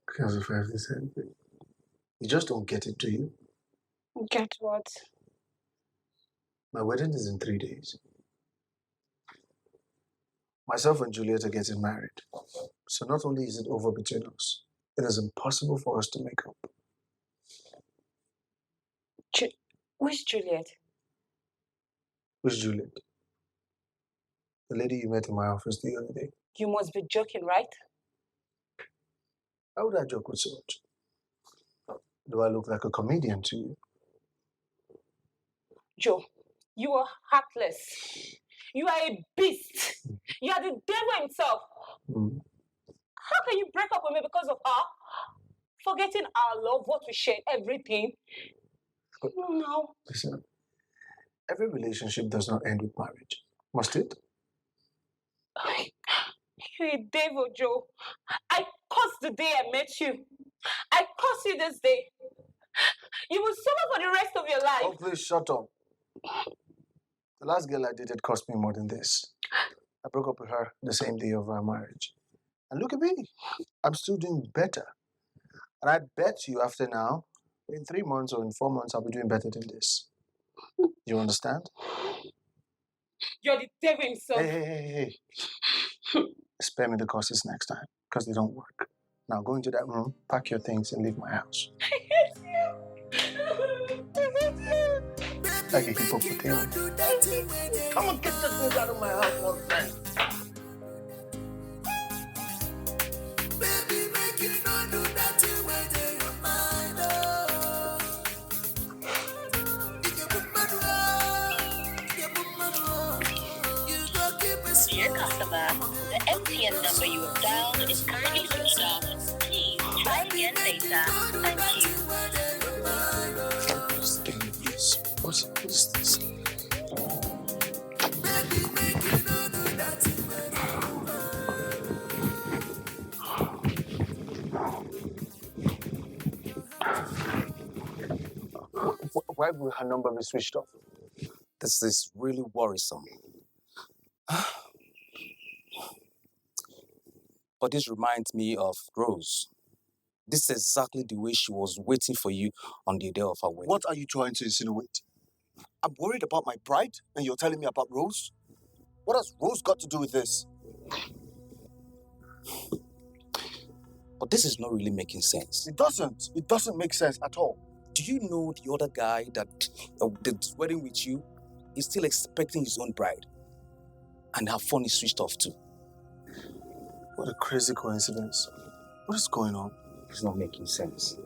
Because of everything. You just don't get it, do you? Get what? My wedding is in 3 days. Myself and Juliet are getting married. So not only is it over between us, it is impossible for us to make up. Who's Juliet? Who's Juliet? The lady you met in my office the other day. You must be joking, right? How would I joke with so much? Do I look like a comedian to you? Joe, you are heartless. You are a beast. You are the devil himself. How can you break up with me because of her? Forgetting our love, what we shared, everything. No. Listen, every relationship does not end with marriage. Must it? You're a devil, Joe. I cursed the day I met you. I curse you this day. You will suffer for the rest of your life. Oh, please shut up. The last girl I dated cost me more than this. I broke up with her the same day of our marriage. And look at me. I'm still doing better. And I bet you after now, in 3 months or in 4 months, I'll be doing better than this. You understand? You're the devil himself. Hey. Spare me the courses next time, because they don't work. Now go into that room, pack your things, and leave my house. I hate you. Like a hippopotamus. Come on, get the things out of my house one time. Baby, make you not do that thing where they your mind, Dear customer, the MTN number you have dialed is currently switched off. Please try again later. Thank you. What is this? Why would her number be switched off? This is really worrisome. But this reminds me of Rose. This is exactly the way she was waiting for you on the day of our wedding. What are you trying to insinuate? I'm worried about my bride, and you're telling me about Rose? What has Rose got to do with this? But this is not really making sense. It doesn't. It doesn't make sense at all. Do you know the other guy that did wedding with you is still expecting his own bride? And her phone is switched off too. What a crazy coincidence. What is going on? It's not making sense.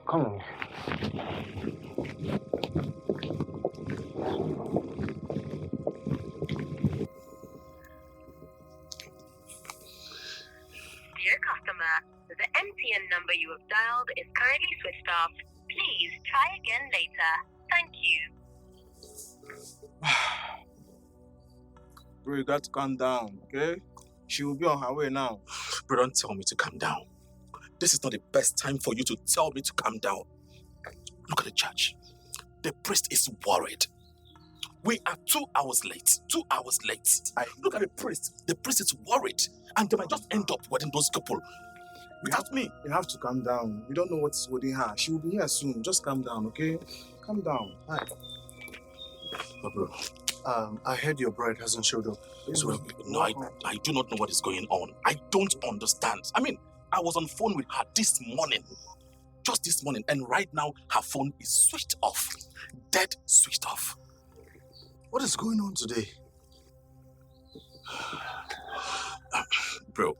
Come on. The MTN number you have dialed is currently switched off. Please try again later. Thank you. Bro, you got to calm down, okay? She will be on her way now. Bro, don't tell me to calm down. This is not the best time for you to tell me to calm down. Look at the judge. The priest is worried. We are 2 hours late. 2 hours late. Look at the priest. The priest is worried. And they might just end up wedding those couple. Without me. You have to calm down. We don't know what's holding her. She will be here soon. Just calm down, okay? Calm down. Hi. Bro, I heard your bride hasn't showed up. No, I do not know what is going on. I don't understand. I mean, I was on phone with her this morning. Just this morning. And right now, her phone is switched off. Dead switched off. What is going on today? Bro,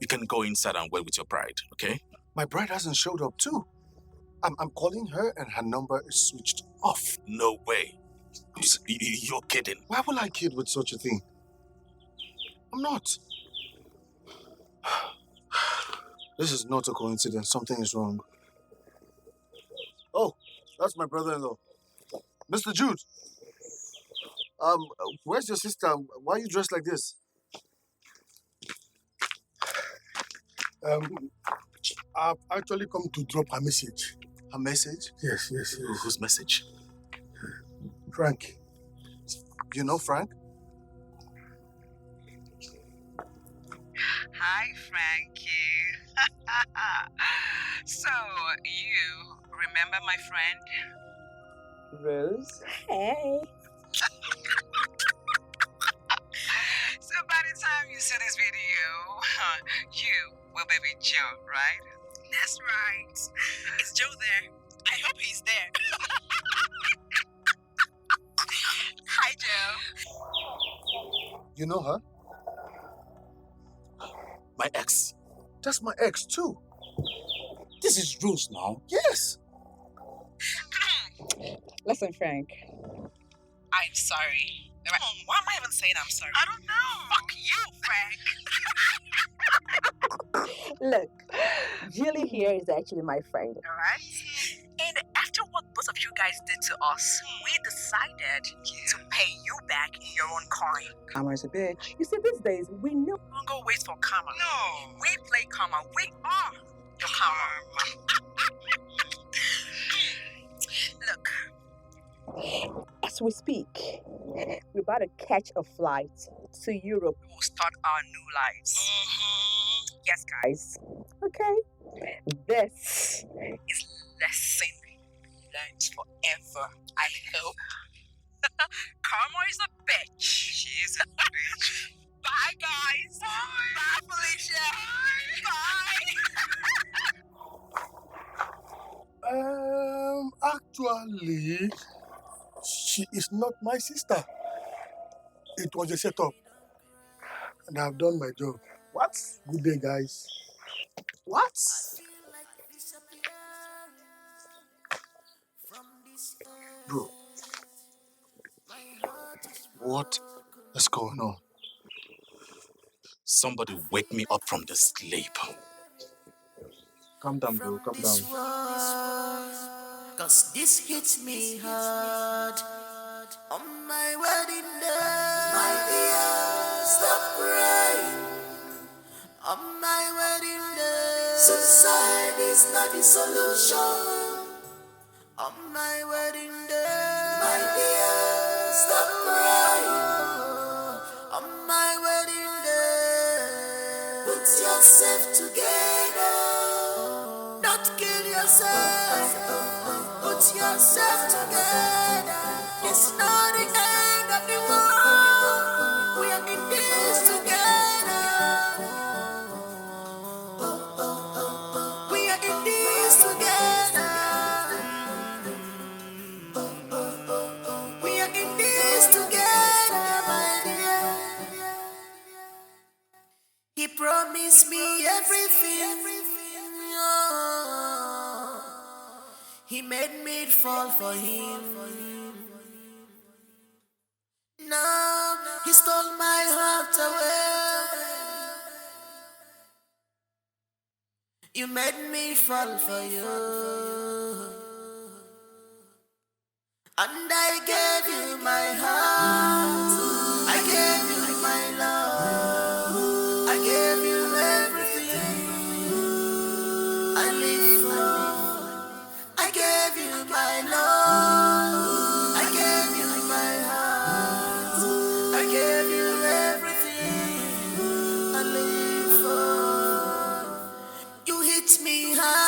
you can go inside and wait with your bride, okay? My bride hasn't showed up too. I'm calling her and her number is switched off. No way. You're kidding. Why will I kid with such a thing? I'm not. This is not a coincidence. Something is wrong. Oh, that's my brother-in-law. Mr. Jude. Where's your sister? Why are you dressed like this? I've actually come to drop a message. A message? Yes. Whose message? Frank. You know Frank? Hi, Frankie. So, you remember my friend? Rose? Hey. So by the time you see this video, you will be with Joe, right? That's right. Is Joe there? I hope he's there. Hi, Joe. You know her? My ex. That's my ex too. This is Rose now. Yes. Listen, Frank. I'm sorry. Why am I even saying I'm sorry? I don't know. Fuck you, Frank. Look, Julie here is actually my friend. Alright? And after what both of you guys did to us, we decided to pay you back in your own coin. Karma's a bitch. You see, these days, we no longer wait for karma. No. We play karma. We are your karma. Look. As we speak, we're about to catch a flight to Europe. We'll start our new lives. Yes, guys. Okay. This is lesson learned forever, I hope. Karma is a bitch. She is a bitch. Bye, guys. Bye, Felicia. Bye. Actually, she is not my sister. It was a setup. And I've done my job. What? Good day, guys. What? Bro, what is going on? Somebody wake me up from the sleep. Calm down, bro. Calm down. Cause this hits me hard. On my wedding day, my dear, stop crying. On my wedding day, suicide is not the solution. On my wedding day, my dear, stop crying. On my wedding day, put yourself together. Don't kill yourself. Put yourself together. It's not the end of the world. We are in this together. We are in this together. We are in this together, my dear. He promised me everything. He made me fall for him. Now he stole my heart away. You made me fall for you. And I gave you my heart. I gave you my love. I gave you everything I live for. I gave you my love. I gave you my heart. I gave you everything I live for. You hit me hard.